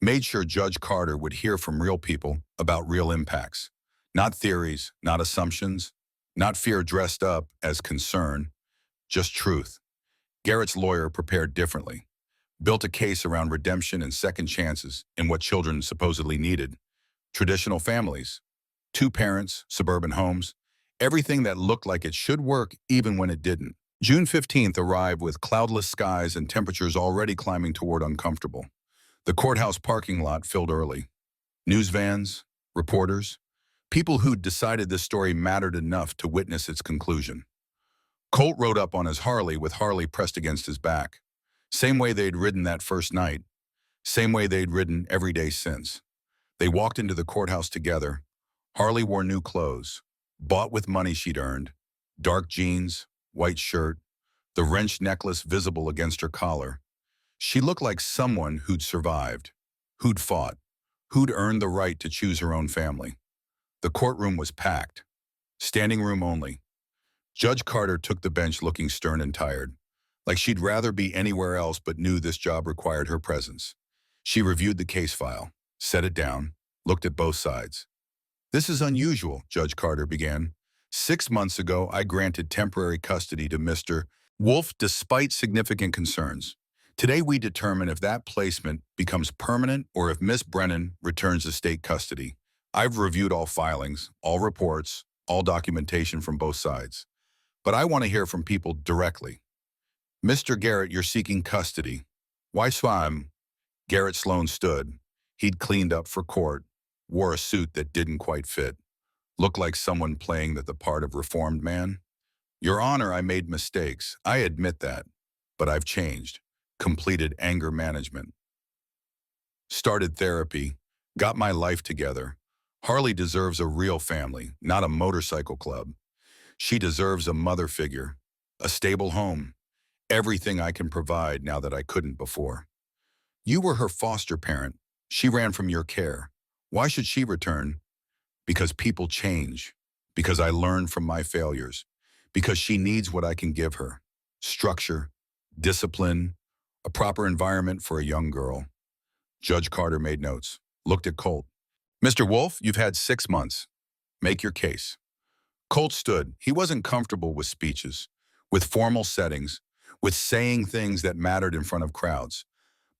Speaker 1: made sure Judge Carter would hear from real people about real impacts. Not theories, not assumptions, not fear dressed up as concern, just truth. Garrett's lawyer prepared differently, built a case around redemption and second chances in what children supposedly needed. Traditional families, 2 parents, suburban homes, everything that looked like it should work even when it didn't. June 15th arrived with cloudless skies and temperatures already climbing toward uncomfortable. The courthouse parking lot filled early. News vans, reporters, people who'd decided this story mattered enough to witness its conclusion. Colt rode up on his Harley with Harley pressed against his back. Same way they'd ridden that first night. Same way they'd ridden every day since. They walked into the courthouse together. Harley wore new clothes, bought with money she'd earned. Dark jeans, white shirt, the wrench necklace visible against her collar. She looked like someone who'd survived, who'd fought, who'd earned the right to choose her own family. The courtroom was packed. Standing room only. Judge Carter took the bench looking stern and tired, like she'd rather be anywhere else but knew this job required her presence. She reviewed the case file, set it down, looked at both sides. This is unusual, Judge Carter began. 6 months ago, I granted temporary custody to Mr. Wolf despite significant concerns. Today, we determine if that placement becomes permanent or if Miss Brennan returns to state custody. I've reviewed all filings, all reports, all documentation from both sides. But I want to hear from people directly. Mr. Garrett, you're seeking custody. Why swam? Garrett Sloan stood. He'd cleaned up for court, wore a suit that didn't quite fit, looked like someone playing the part of reformed man. Your Honor, I made mistakes. I admit that. But I've changed. Completed anger management. Started therapy. Got my life together. Harley deserves a real family, not a motorcycle club. She deserves a mother figure, a stable home, everything I can provide now that I couldn't before. You were her foster parent. She ran from your care. Why should she return? Because people change. Because I learned from my failures. Because she needs what I can give her. Structure, discipline, a proper environment for a young girl. Judge Carter made notes, looked at Colt. Mr. Wolf, you've had 6 months. Make your case. Colt stood. He wasn't comfortable with speeches, with formal settings, with saying things that mattered in front of crowds.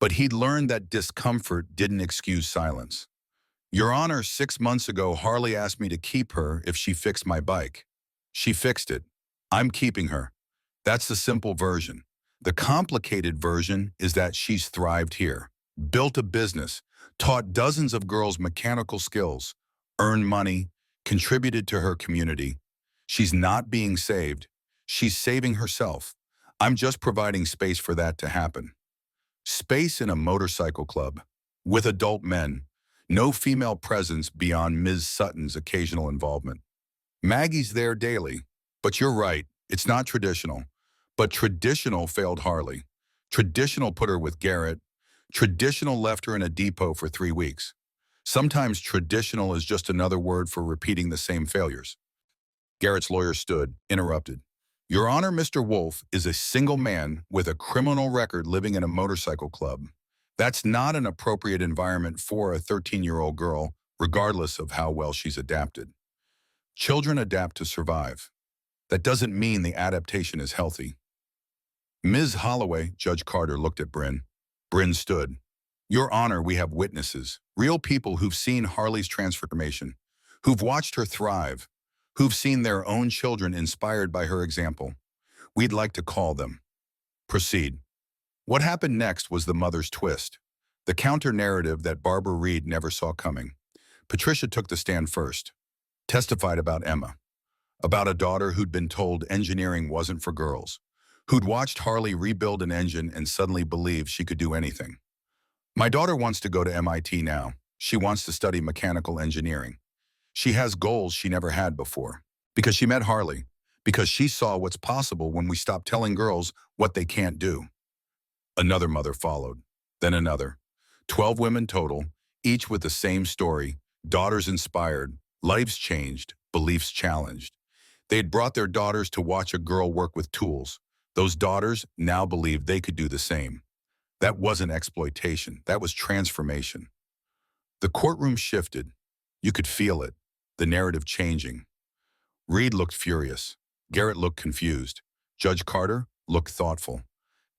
Speaker 1: But he'd learned that discomfort didn't excuse silence. Your Honor, 6 months ago, Harley asked me to keep her if she fixed my bike. She fixed it. I'm keeping her. That's the simple version. The complicated version is that she's thrived here, built a business, taught dozens of girls mechanical skills, earned money, contributed to her community. She's not being saved. She's saving herself. I'm just providing space for that to happen. Space in a motorcycle club, with adult men, no female presence beyond Ms. Sutton's occasional involvement. Maggie's there daily, but you're right, it's not traditional. But traditional failed Harley. Traditional put her with Garrett. Traditional left her in a depot for 3 weeks. Sometimes traditional is just another word for repeating the same failures. Garrett's lawyer stood, interrupted. Your Honor, Mr. Wolf is a single man with a criminal record living in a motorcycle club. That's not an appropriate environment for a 13-year-old girl, regardless of how well she's adapted. Children adapt to survive. That doesn't mean the adaptation is healthy. Ms. Holloway, Judge Carter looked at Bryn. Bryn stood. Your Honor, we have witnesses, real people who've seen Harley's transformation, who've watched her thrive, who've seen their own children inspired by her example. We'd like to call them. Proceed. What happened next was the mother's twist, the counter-narrative that Barbara Reed never saw coming. Patricia took the stand first, testified about Emma, about a daughter who'd been told engineering wasn't for girls, who'd watched Harley rebuild an engine and suddenly believed she could do anything. My daughter wants to go to MIT now. She wants to study mechanical engineering. She has goals she never had before. Because she met Harley. Because she saw what's possible when we stop telling girls what they can't do. Another mother followed. Then another. 12 women total, each with the same story. Daughters inspired, lives changed, beliefs challenged. They had brought their daughters to watch a girl work with tools. Those daughters now believed they could do the same. That wasn't exploitation. That was transformation. The courtroom shifted. You could feel it, the narrative changing. Reed looked furious. Garrett looked confused. Judge Carter looked thoughtful.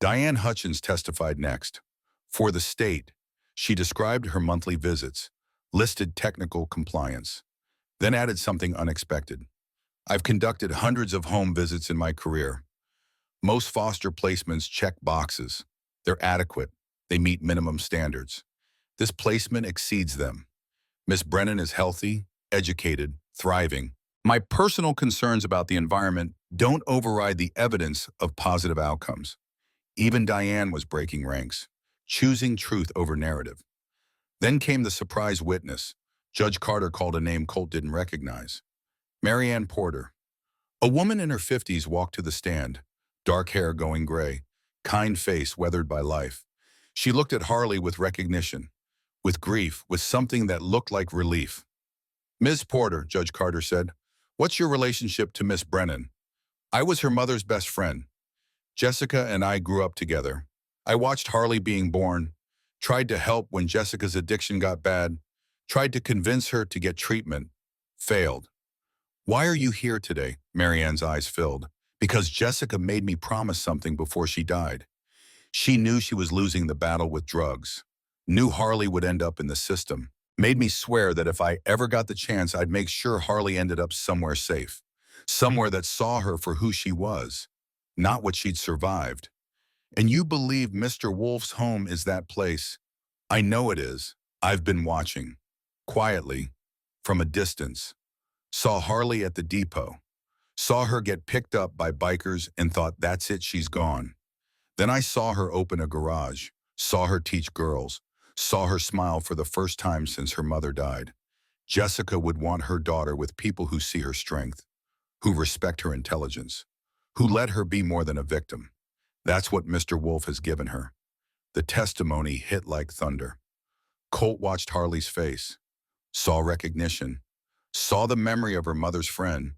Speaker 1: Diane Hutchins testified next. For the state, she described her monthly visits, listed technical compliance, then added something unexpected. I've conducted hundreds of home visits in my career. Most foster placements check boxes. They're adequate. They meet minimum standards. This placement exceeds them. Miss Brennan is healthy, educated, thriving. My personal concerns about the environment don't override the evidence of positive outcomes. Even Diane was breaking ranks, choosing truth over narrative. Then came the surprise witness. Judge Carter called a name Colt didn't recognize. Marianne Porter. A woman in her 50s walked to the stand, dark hair going gray, kind face weathered by life. She looked at Harley with recognition, with grief, with something that looked like relief. Ms. Porter, Judge Carter said, what's your relationship to Miss Brennan? I was her mother's best friend. Jessica and I grew up together. I watched Harley being born, tried to help when Jessica's addiction got bad, tried to convince her to get treatment, failed. Why are you here today? Marianne's eyes filled. Because Jessica made me promise something before she died. She knew she was losing the battle with drugs, knew Harley would end up in the system, made me swear that if I ever got the chance, I'd make sure Harley ended up somewhere safe, somewhere that saw her for who she was, not what she'd survived. And you believe Mr. Wolf's home is that place? I know it is. I've been watching, quietly, from a distance. Saw Harley at the depot. Saw her get picked up by bikers and thought, that's it, she's gone. Then I saw her open a garage, saw her teach girls, saw her smile for the first time since her mother died. Jessica would want her daughter with people who see her strength, who respect her intelligence, who let her be more than a victim. That's what Mr. Wolf has given her. The testimony hit like thunder. Colt watched Harley's face, saw recognition, saw the memory of her mother's friend,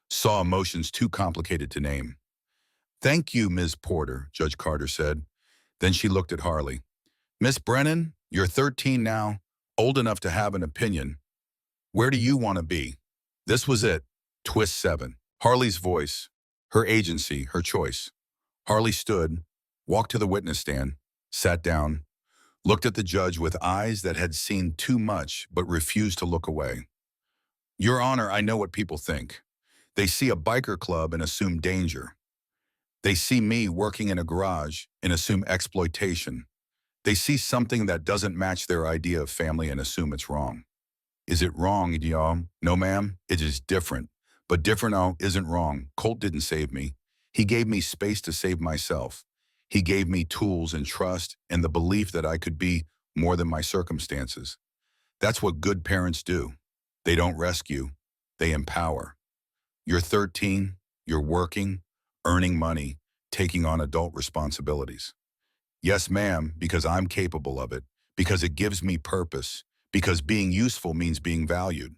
Speaker 1: saw emotions too complicated to name. Thank you, Ms. Porter, Judge Carter said. Then she looked at Harley. Miss Brennan, you're 13 now, old enough to have an opinion. Where do you want to be? This was it. Twist 7. Harley's voice, her agency, her choice. Harley stood, walked to the witness stand, sat down, looked at the judge with eyes that had seen too much but refused to look away. Your Honor, I know what people think. They see a biker club and assume danger. They see me working in a garage and assume exploitation. They see something that doesn't match their idea of family and assume it's wrong. Is it wrong, y'all? No, ma'am, it is different. But different isn't wrong. Colt didn't save me. He gave me space to save myself. He gave me tools and trust and the belief that I could be more than my circumstances. That's what good parents do. They don't rescue, they empower. You're 13, you're working, earning money, taking on adult responsibilities. Yes, ma'am, because I'm capable of it, because it gives me purpose, because being useful means being valued.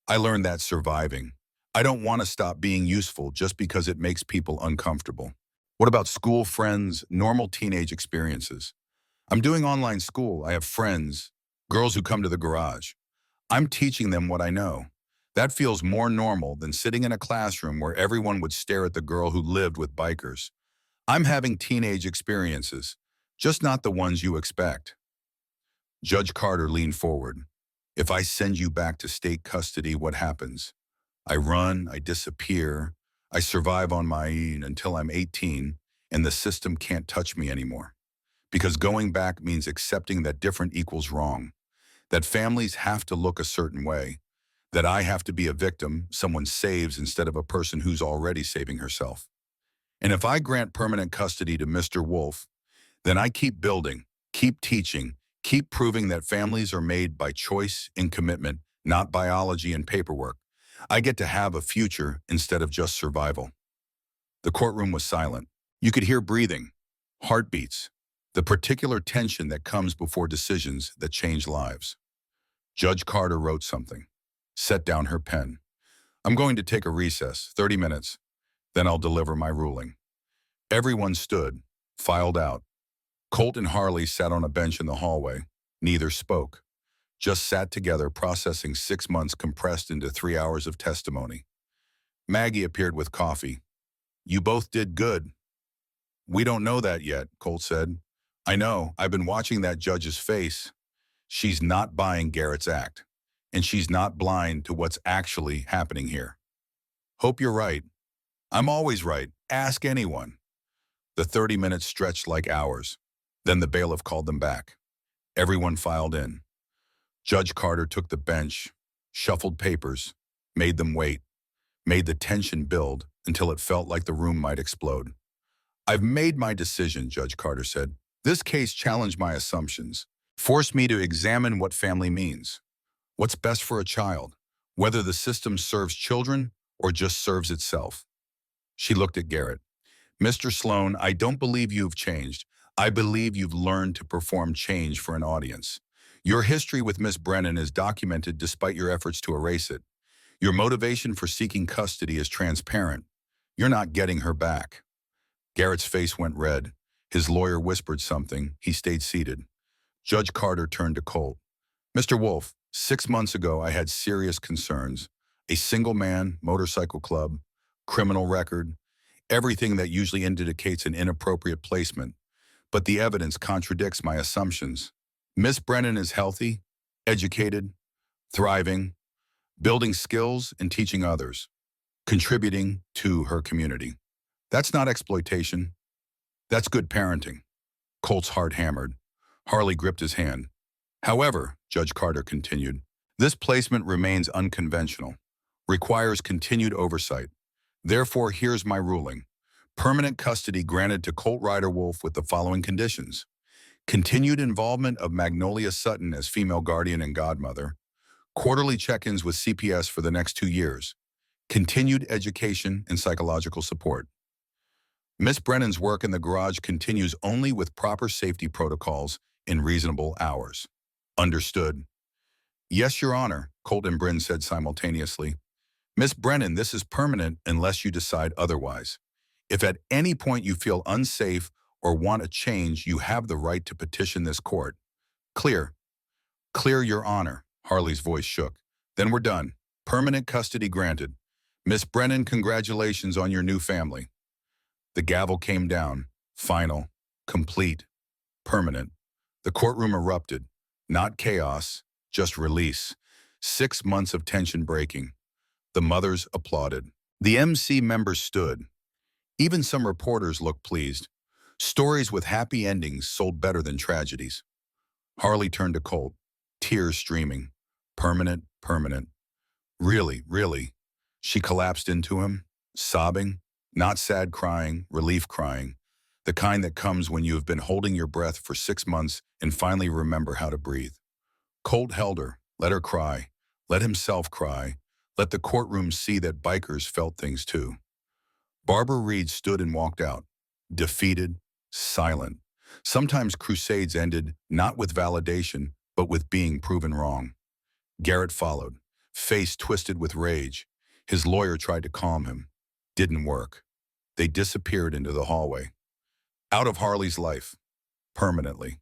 Speaker 1: I learned that surviving. I don't want to stop being useful just because it makes people uncomfortable. What about school friends, normal teenage experiences? I'm doing online school. I have friends, girls who come to the garage. I'm teaching them what I know. That feels more normal than sitting in a classroom where everyone would stare at the girl who lived with bikers. I'm having teenage experiences, just not the ones you expect. Judge Carter leaned forward. If I send you back to state custody, what happens? I run, I disappear, I survive on my own until I'm 18, and the system can't touch me anymore. Because going back means accepting that different equals wrong, that families have to look a certain way, that I have to be a victim someone saves instead of a person who's already saving herself. And if I grant permanent custody to Mr. Wolf, then I keep building, keep teaching, keep proving that families are made by choice and commitment, not biology and paperwork. I get to have a future instead of just survival. The courtroom was silent. You could hear breathing, heartbeats, the particular tension that comes before decisions that change lives. Judge Carter wrote something, set down her pen. I'm going to take a recess, 30 minutes, then I'll deliver my ruling. Everyone stood, filed out. Colt and Harley sat on a bench in the hallway. Neither spoke, just sat together processing 6 months compressed into 3 hours of testimony. Maggie appeared with coffee. You both did good. We don't know that yet, Colt said. I know, I've been watching that judge's face. She's not buying Garrett's act, and she's not blind to what's actually happening here. Hope you're right. I'm always right. Ask anyone. The 30 minutes stretched like hours. Then the bailiff called them back. Everyone filed in. Judge Carter took the bench, shuffled papers, made them wait, made the tension build until it felt like the room might explode. I've made my decision, Judge Carter said. This case challenged my assumptions, forced me to examine what family means, what's best for a child, whether the system serves children or just serves itself. She looked at Garrett. Mr. Sloan, I don't believe you've changed. I believe you've learned to perform change for an audience. Your history with Miss Brennan is documented despite your efforts to erase it. Your motivation for seeking custody is transparent. You're not getting her back. Garrett's face went red. His lawyer whispered something. He stayed seated. Judge Carter turned to Colt. Mr. Wolf, 6 months ago I had serious concerns. A single man, motorcycle club, criminal record, everything that usually indicates an inappropriate placement. But the evidence contradicts my assumptions. Miss Brennan is healthy, educated, thriving, building skills and teaching others, contributing to her community. That's not exploitation. That's good parenting. Colt's heart hammered. Harley gripped his hand. However, Judge Carter continued, this placement remains unconventional, requires continued oversight. Therefore, here's my ruling. Permanent custody granted to Colt Wolf with the following conditions. Continued involvement of Magnolia Sutton as female guardian and godmother. Quarterly check-ins with CPS for the next 2 years. Continued education and psychological support. Miss Brennan's work in the garage continues only with proper safety protocols in reasonable hours. Understood. Yes, Your Honor, Colt and Bryn said simultaneously. Miss Brennan, this is permanent unless you decide otherwise. If at any point you feel unsafe or want a change, you have the right to petition this court. Clear. Clear, Your Honor. Harley's voice shook. Then we're done. Permanent custody granted. Miss Brennan, congratulations on your new family. The gavel came down. Final. Complete. Permanent. The courtroom erupted. Not chaos, just release. 6 months of tension breaking. The mothers applauded. The MC members stood. Even some reporters looked pleased. Stories with happy endings sold better than tragedies. Harley turned to Colt, tears streaming. Permanent, permanent. Really, really. She collapsed into him, sobbing, not sad crying, relief crying, the kind that comes when you have been holding your breath for 6 months and finally remember how to breathe. Colt held her, let her cry, let himself cry, let the courtroom see that bikers felt things too. Barbara Reed stood and walked out. defeated, silent. Sometimes crusades ended not with validation, but with being proven wrong. Garrett followed, face twisted with rage. His lawyer tried to calm him. Didn't work. They disappeared into the hallway. Out of Harley's life, permanently.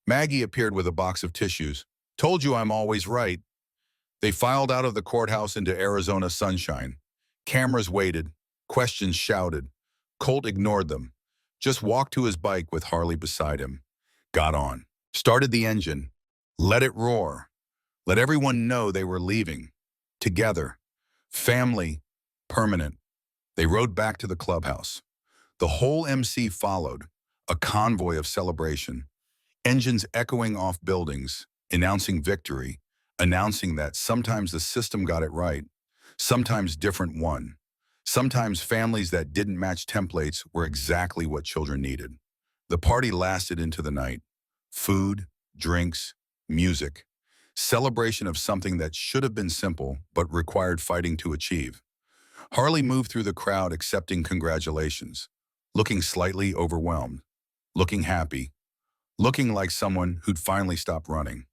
Speaker 1: Maggie appeared with a box of tissues. Told you I'm always right. They filed out of the courthouse into Arizona sunshine. Cameras waited. Questions shouted. Colt ignored them. Just walked to his bike with Harley beside him. Got on. Started the engine. Let it roar. Let everyone know they were leaving. Together. Family. Permanent. They rode back to the clubhouse. The whole MC followed. A convoy of celebration. Engines echoing off buildings, announcing victory, announcing that sometimes the system got it right, sometimes different won. Sometimes families that didn't match templates were exactly what children needed. The party lasted into the night. Food, drinks, music. Celebration of something that should have been simple but required fighting to achieve. Harley moved through the crowd accepting congratulations, looking slightly overwhelmed, looking happy, looking like someone who'd finally stopped running.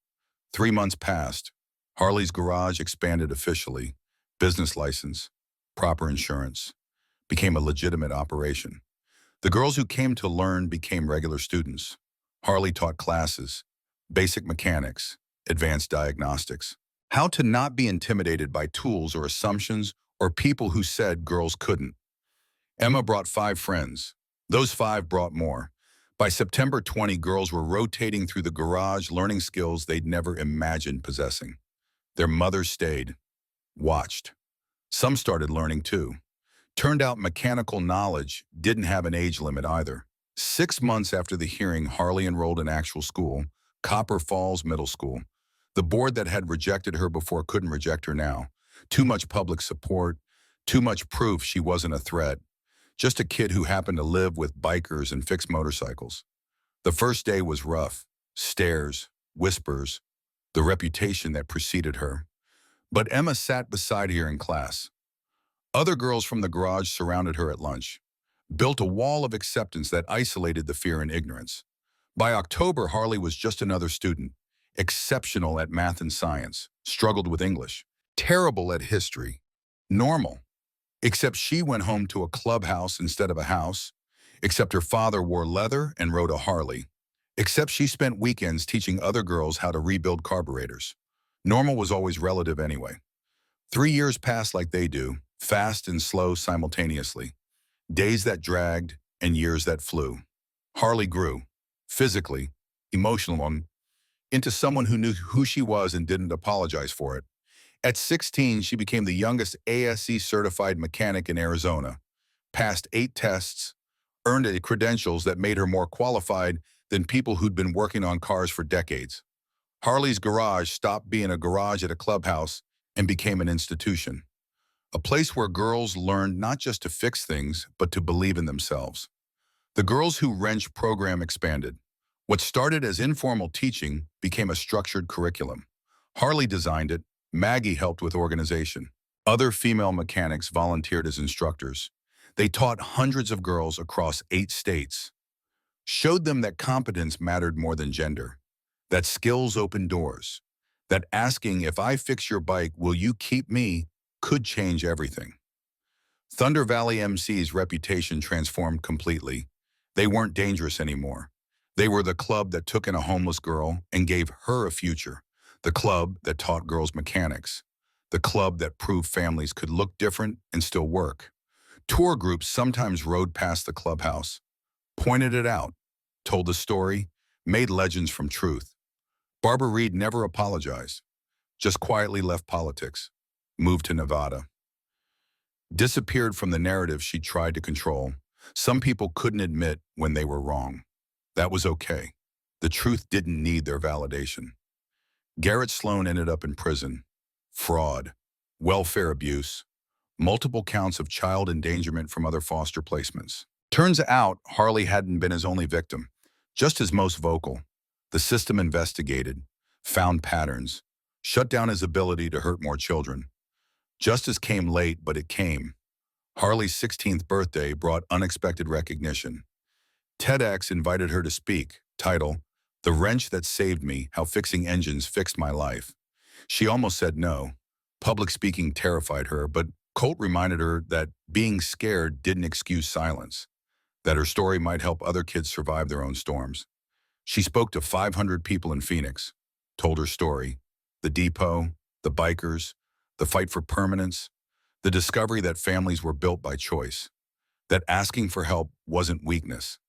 Speaker 1: 3 months passed. Harley's garage expanded officially. Business license, proper insurance, became a legitimate operation. The girls who came to learn became regular students. Harley taught classes, basic mechanics, advanced diagnostics, how to not be intimidated by tools or assumptions or people who said girls couldn't. Emma brought 5 friends. Those 5 brought more. By September 20, girls were rotating through the garage learning skills they'd never imagined possessing. Their mothers stayed, watched. Some started learning too. Turned out mechanical knowledge didn't have an age limit either. 6 months after the hearing, Harley enrolled in actual school, Copper Falls Middle School. The board that had rejected her before couldn't reject her now. Too much public support, too much proof she wasn't a threat. Just a kid who happened to live with bikers and fix motorcycles. The first day was rough. Stares, whispers, the reputation that preceded her. But Emma sat beside her in class. Other girls from the garage surrounded her at lunch, built a wall of acceptance that isolated the fear and ignorance. By October, Harley was just another student, exceptional at math and science, struggled with English, terrible at history, normal. Except she went home to a clubhouse instead of a house. Except her father wore leather and rode a Harley. Except she spent weekends teaching other girls how to rebuild carburetors. Normal was always relative anyway. 3 years passed like they do, fast and slow simultaneously. Days that dragged and years that flew. Harley grew, physically, emotionally, into someone who knew who she was and didn't apologize for it. At 16, she became the youngest ASE-certified mechanic in Arizona, passed 8 tests, earned credentials that made her more qualified than people who'd been working on cars for decades. Harley's garage stopped being a garage at a clubhouse and became an institution, a place where girls learned not just to fix things, but to believe in themselves. The Girls Who Wrench program expanded. What started as informal teaching became a structured curriculum. Harley designed it. Maggie helped with organization. Other female mechanics volunteered as instructors. They taught hundreds of girls across 8 states, showed them that competence mattered more than gender, that skills opened doors, that asking, if I fix your bike, will you keep me, could change everything. Thunder Valley MC's reputation transformed completely. They weren't dangerous anymore. They were the club that took in a homeless girl and gave her a future. The club that taught girls mechanics. The club that proved families could look different and still work. Tour groups sometimes rode past the clubhouse, pointed it out, told the story, made legends from truth. Barbara Reed never apologized, just quietly left politics, moved to Nevada. Disappeared from the narrative she tried to control. Some people couldn't admit when they were wrong. That was okay. The truth didn't need their validation. Garrett Sloan ended up in prison. Fraud, welfare abuse, multiple counts of child endangerment from other foster placements. Turns out, Harley hadn't been his only victim, just his most vocal. The system investigated, found patterns, shut down his ability to hurt more children. Justice came late, but it came. Harley's 16th birthday brought unexpected recognition. TEDx invited her to speak, title, "The Wrench That Saved Me, How Fixing Engines Fixed My Life." She almost said no. Public speaking terrified her, but Colt reminded her that being scared didn't excuse silence, that her story might help other kids survive their own storms. She spoke to 500 people in Phoenix, told her story, the depot, the bikers, the fight for permanence, the discovery that families were built by choice, that asking for help wasn't weakness,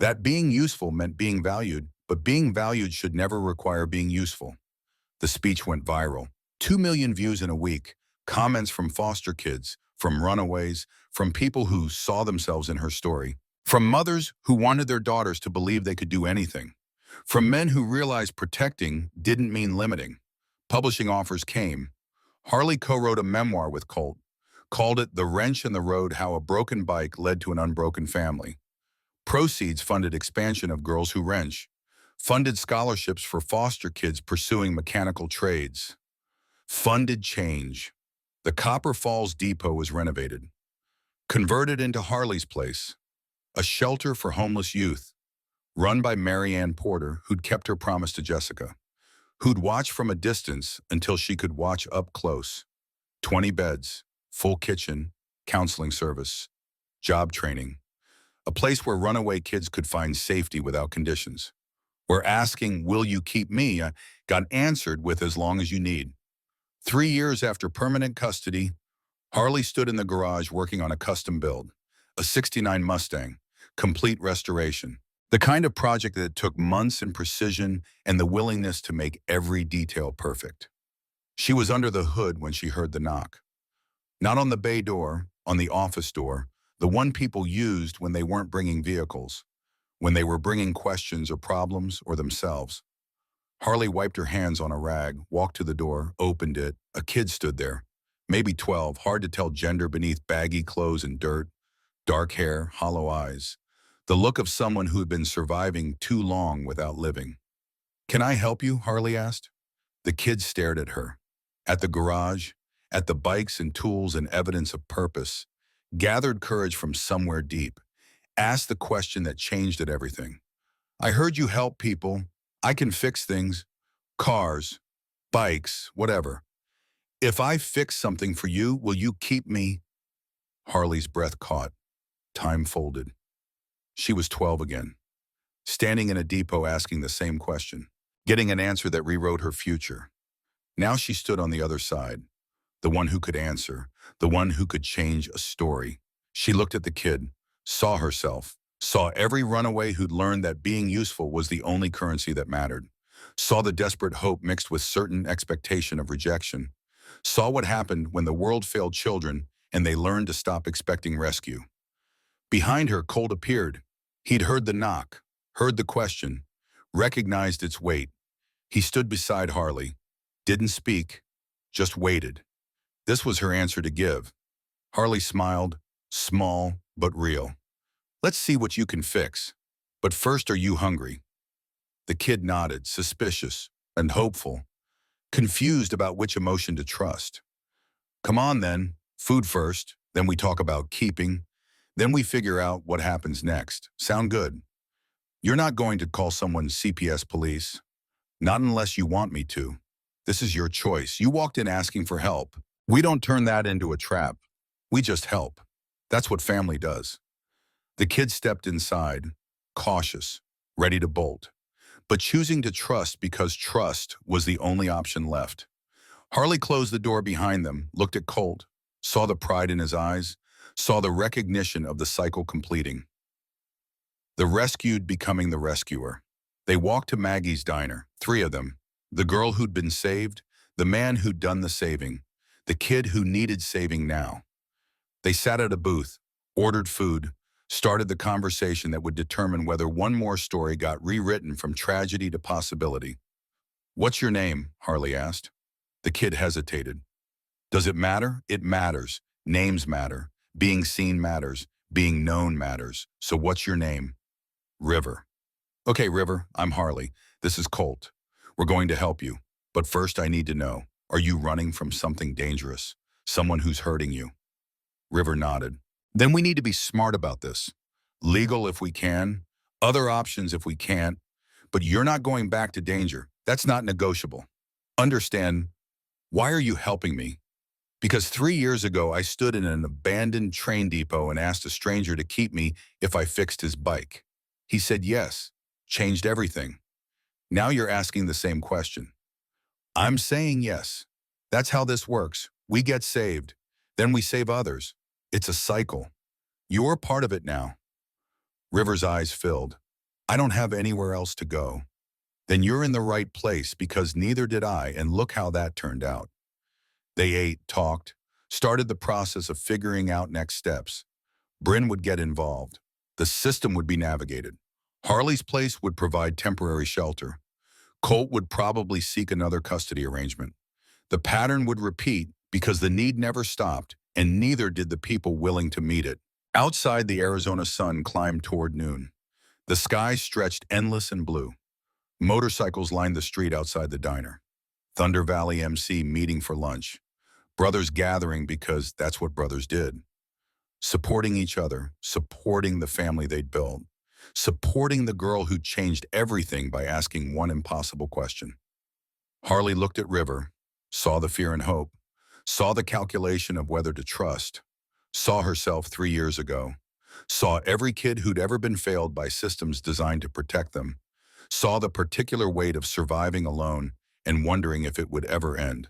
Speaker 1: that being useful meant being valued, but being valued should never require being useful. The speech went viral. 2 million views in a week, comments from foster kids, from runaways, from people who saw themselves in her story, from mothers who wanted their daughters to believe they could do anything, from men who realized protecting didn't mean limiting. Publishing offers came. Harley co-wrote a memoir with Colt, called it The Wrench in the Road: How a Broken Bike Led to an Unbroken Family. Proceeds funded expansion of Girls Who Wrench, funded scholarships for foster kids pursuing mechanical trades, funded change. The Copper Falls Depot was renovated, converted into Harley's Place, a shelter for homeless youth, run by Mary Ann Porter, who'd kept her promise to Jessica, who'd watch from a distance until she could watch up close. 20 beds, full kitchen, counseling service, job training, a place where runaway kids could find safety without conditions, where asking, "Will you keep me?" got answered with "as long as you need." 3 years after permanent custody, Harley stood in the garage working on a custom build, a '69 Mustang, complete restoration. The kind of project that took months and precision and the willingness to make every detail perfect. She was under the hood when she heard the knock. Not on the bay door, on the office door, the one people used when they weren't bringing vehicles, when they were bringing questions or problems or themselves. Harley wiped her hands on a rag, walked to the door, opened it. A kid stood there, maybe 12, hard to tell gender beneath baggy clothes and dirt, dark hair, hollow eyes. The look of someone who had been surviving too long without living. "Can I help you?" Harley asked. The kid stared at her, at the garage, at the bikes and tools and evidence of purpose, gathered courage from somewhere deep, asked the question that changed it everything. "I heard you help people. I can fix things. Cars, bikes, whatever. If I fix something for you, will you keep me?" Harley's breath caught. Time folded. She was 12 again, standing in a depot asking the same question, getting an answer that rewrote her future. Now she stood on the other side, the one who could answer, the one who could change a story. She looked at the kid, saw herself, saw every runaway who'd learned that being useful was the only currency that mattered, saw the desperate hope mixed with certain expectation of rejection, saw what happened when the world failed children and they learned to stop expecting rescue. Behind her, Colt appeared. He'd heard the knock, heard the question, recognized its weight. He stood beside Harley, didn't speak, just waited. This was her answer to give. Harley smiled, small but real. "Let's see what you can fix. But first, are you hungry?" The kid nodded, suspicious and hopeful, confused about which emotion to trust. "Come on then, food first, then we talk about keeping. Then we figure out what happens next. Sound good? You're not going to call someone CPS police. Not unless you want me to. This is your choice. You walked in asking for help. We don't turn that into a trap. We just help. That's what family does." The kid stepped inside, cautious, ready to bolt, but choosing to trust because trust was the only option left. Harley closed the door behind them, looked at Colt, saw the pride in his eyes, saw the recognition of the cycle completing. The rescued becoming the rescuer. They walked to Maggie's diner, 3 of them. The girl who'd been saved, the man who'd done the saving, the kid who needed saving now. They sat at a booth, ordered food, started the conversation that would determine whether one more story got rewritten from tragedy to possibility. "What's your name?" Harley asked. The kid hesitated. "Does it matter? It matters. Names matter. Being seen matters. Being known matters. So what's your name?" "River." "Okay, River, I'm Harley. This is Colt. We're going to help you. But first I need to know, are you running from something dangerous? Someone who's hurting you?" River nodded. Then we need to be smart about this. Legal if we can, other options if we can't, but you're not going back to danger. That's not negotiable. Understand, why are you helping me? Because 3 years ago, I stood in an abandoned train depot and asked a stranger to keep me if I fixed his bike. He said yes, changed everything. Now you're asking the same question. I'm saying yes. That's how this works. We get saved, then we save others. It's a cycle. You're part of it now. River's eyes filled. I don't have anywhere else to go. Then you're in the right place because neither did I, and look how that turned out. They ate, talked, started the process of figuring out next steps. Bryn would get involved. The system would be navigated. Harley's place would provide temporary shelter. Colt would probably seek another custody arrangement. The pattern would repeat because the need never stopped, and neither did the people willing to meet it. Outside, the Arizona sun climbed toward noon. The sky stretched endless and blue. Motorcycles lined the street outside the diner. Thunder Valley MC meeting for lunch. Brothers gathering because that's what brothers did. Supporting each other, supporting the family they'd built, supporting the girl who changed everything by asking one impossible question. Harley looked at River, saw the fear and hope, saw the calculation of whether to trust, saw herself 3 years ago, saw every kid who'd ever been failed by systems designed to protect them, saw the particular weight of surviving alone and wondering if it would ever end.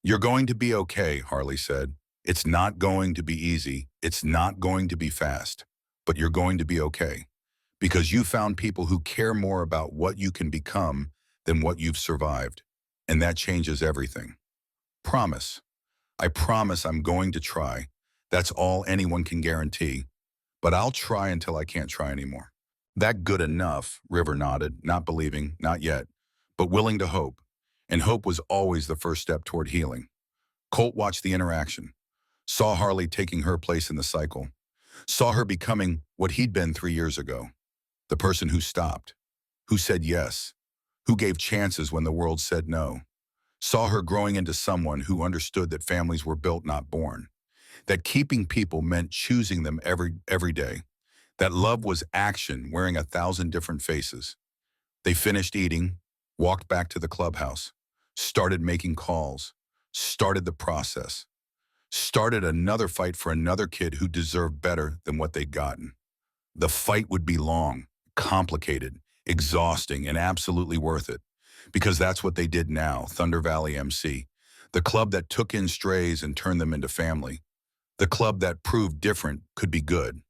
Speaker 1: You're going to be okay, Harley said. It's not going to be easy. It's not going to be fast. But you're going to be okay. Because you found people who care more about what you can become than what you've survived. And that changes everything. Promise. I promise I'm going to try. That's all anyone can guarantee. But I'll try until I can't try anymore. That good enough, River nodded, not believing, not yet, but willing to hope. And hope was always the first step toward healing. Colt watched the interaction, saw Harley taking her place in the cycle, saw her becoming what he'd been 3 years ago, the person who stopped, who said yes, who gave chances when the world said no, saw her growing into someone who understood that families were built, not born, that keeping people meant choosing them every day, that love was action wearing 1,000 different faces. They finished eating, walked back to the clubhouse, started making calls, started the process, started another fight for another kid who deserved better than what they'd gotten. The fight would be long, complicated, exhausting, and absolutely worth it, because that's what they did now, Thunder Valley MC, the club that took in strays and turned them into family, the club that proved different could be good.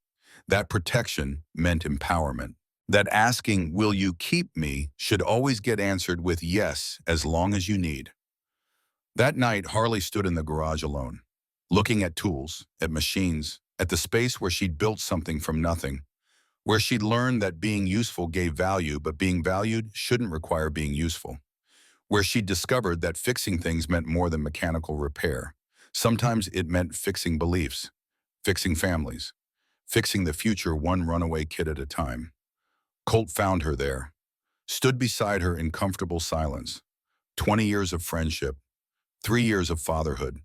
Speaker 1: That protection meant empowerment. That asking, will you keep me, should always get answered with yes, as long as you need. That night, Harley stood in the garage alone, looking at tools, at machines, at the space where she'd built something from nothing, where she'd learned that being useful gave value, but being valued shouldn't require being useful, where she'd discovered that fixing things meant more than mechanical repair. Sometimes it meant fixing beliefs, fixing families, fixing the future one runaway kid at a time. Colt found her there, stood beside her in comfortable silence. 20 years of friendship, 3 years of fatherhood,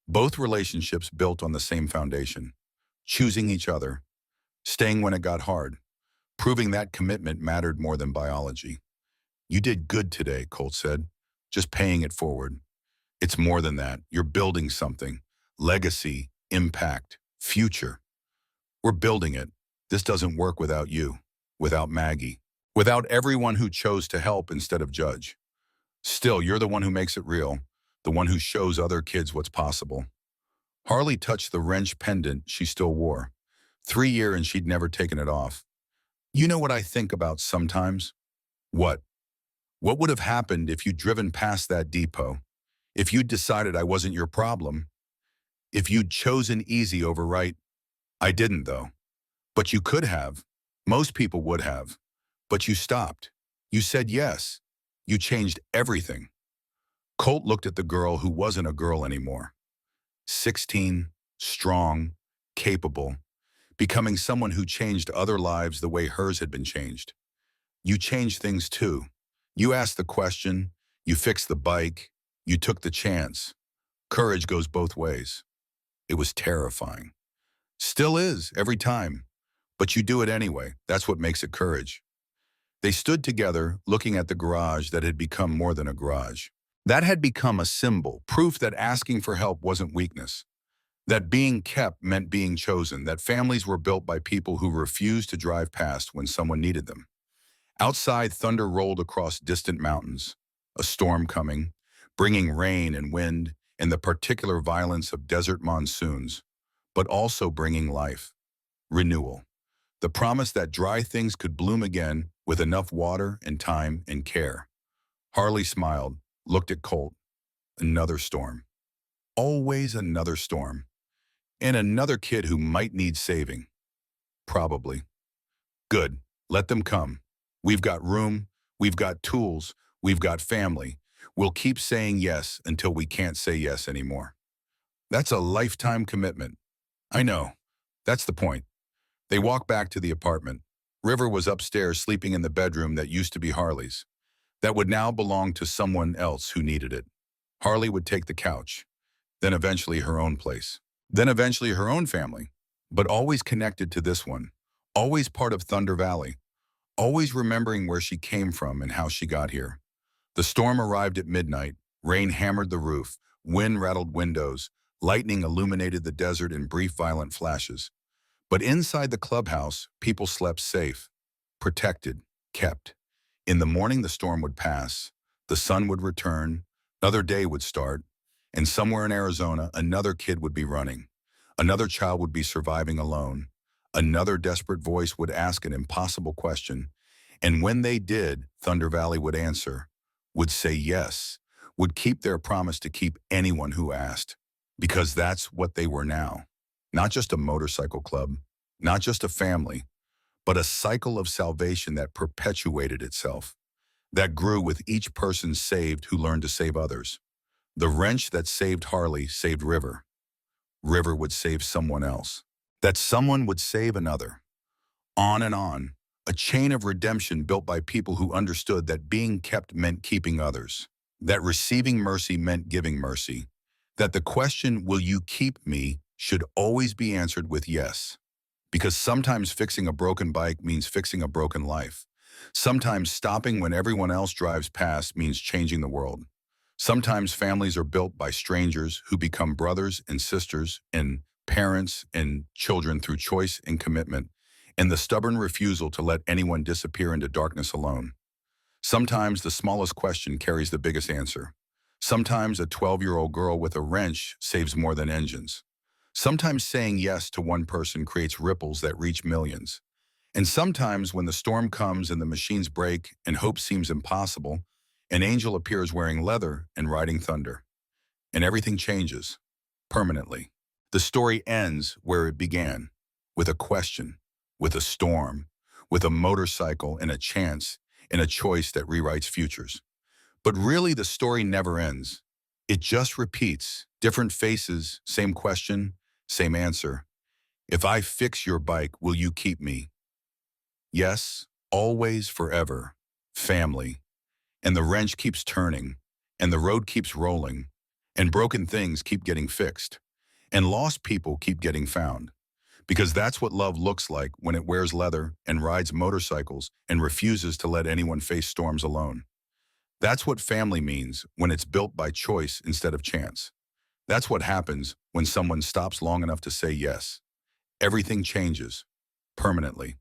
Speaker 1: both relationships built on the same foundation, choosing each other, staying when it got hard, proving that commitment mattered more than biology. You did good today, Colt said, just paying it forward. It's more than that. You're building something, legacy, impact, future. We're building it. This doesn't work without you, without Maggie, without everyone who chose to help instead of judge. Still, you're the one who makes it real, the one who shows other kids what's possible. Harley touched the wrench pendant she still wore. 3 years and she'd never taken it off. You know what I think about sometimes? What? What would have happened if you'd driven past that depot? If you'd decided I wasn't your problem? If you'd chosen easy over right? I didn't, though. But you could have. Most people would have. But you stopped. You said yes. You changed everything. Colt looked at the girl who wasn't a girl anymore. 16, strong, capable, becoming someone who changed other lives the way hers had been changed. You changed things too. You asked the question, you fixed the bike, you took the chance. Courage goes both ways. It was terrifying. Still is, every time. But you do it anyway. That's what makes it courage. They stood together, looking at the garage that had become more than a garage. That had become a symbol, proof that asking for help wasn't weakness. That being kept meant being chosen, that families were built by people who refused to drive past when someone needed them. Outside, thunder rolled across distant mountains, a storm coming, bringing rain and wind and the particular violence of desert monsoons, but also bringing life, renewal, the promise that dry things could bloom again with enough water and time and care. Harley smiled, looked at Colt. Another storm. Always another storm. And another kid who might need saving. Probably. Good. Let them come. We've got room. We've got tools. We've got family. We'll keep saying yes until we can't say yes anymore. That's a lifetime commitment. I know. That's the point. They walked back to the apartment. River was upstairs sleeping in the bedroom that used to be Harley's, that would now belong to someone else who needed it. Harley would take the couch, then eventually her own place, then eventually her own family, but always connected to this one, always part of Thunder Valley, always remembering where she came from and how she got here. The storm arrived at midnight. Rain hammered the roof, wind rattled windows, lightning illuminated the desert in brief violent flashes. But inside the clubhouse, people slept safe, protected, kept. In the morning, the storm would pass, the sun would return, another day would start, and somewhere in Arizona, another kid would be running. Another child would be surviving alone. Another desperate voice would ask an impossible question. And when they did, Thunder Valley would answer, would say yes, would keep their promise to keep anyone who asked. Because that's what they were now. Not just a motorcycle club, not just a family, but a cycle of salvation that perpetuated itself, that grew with each person saved who learned to save others. The wrench that saved Harley saved River. River would save someone else. That someone would save another. On and on, a chain of redemption built by people who understood that being kept meant keeping others, that receiving mercy meant giving mercy, that the question, will you keep me, should always be answered with yes. Because sometimes fixing a broken bike means fixing a broken life. Sometimes stopping when everyone else drives past means changing the world. Sometimes families are built by strangers who become brothers and sisters and parents and children through choice and commitment, and the stubborn refusal to let anyone disappear into darkness alone. Sometimes the smallest question carries the biggest answer. Sometimes a 12-year-old girl with a wrench saves more than engines. Sometimes saying yes to one person creates ripples that reach millions. And sometimes when the storm comes and the machines break and hope seems impossible, an angel appears wearing leather and riding thunder. And everything changes, permanently. The story ends where it began, with a question, with a storm, with a motorcycle and a chance, and a choice that rewrites futures. But really, the story never ends. It just repeats, different faces, same question, same answer. If I fix your bike, will you keep me? Yes, always, forever. Family. And the wrench keeps turning, and the road keeps rolling, and broken things keep getting fixed, and lost people keep getting found. Because that's what love looks like when it wears leather and rides motorcycles and refuses to let anyone face storms alone. That's what family means when it's built by choice instead of chance. That's what happens when someone stops long enough to say yes. Everything changes, permanently.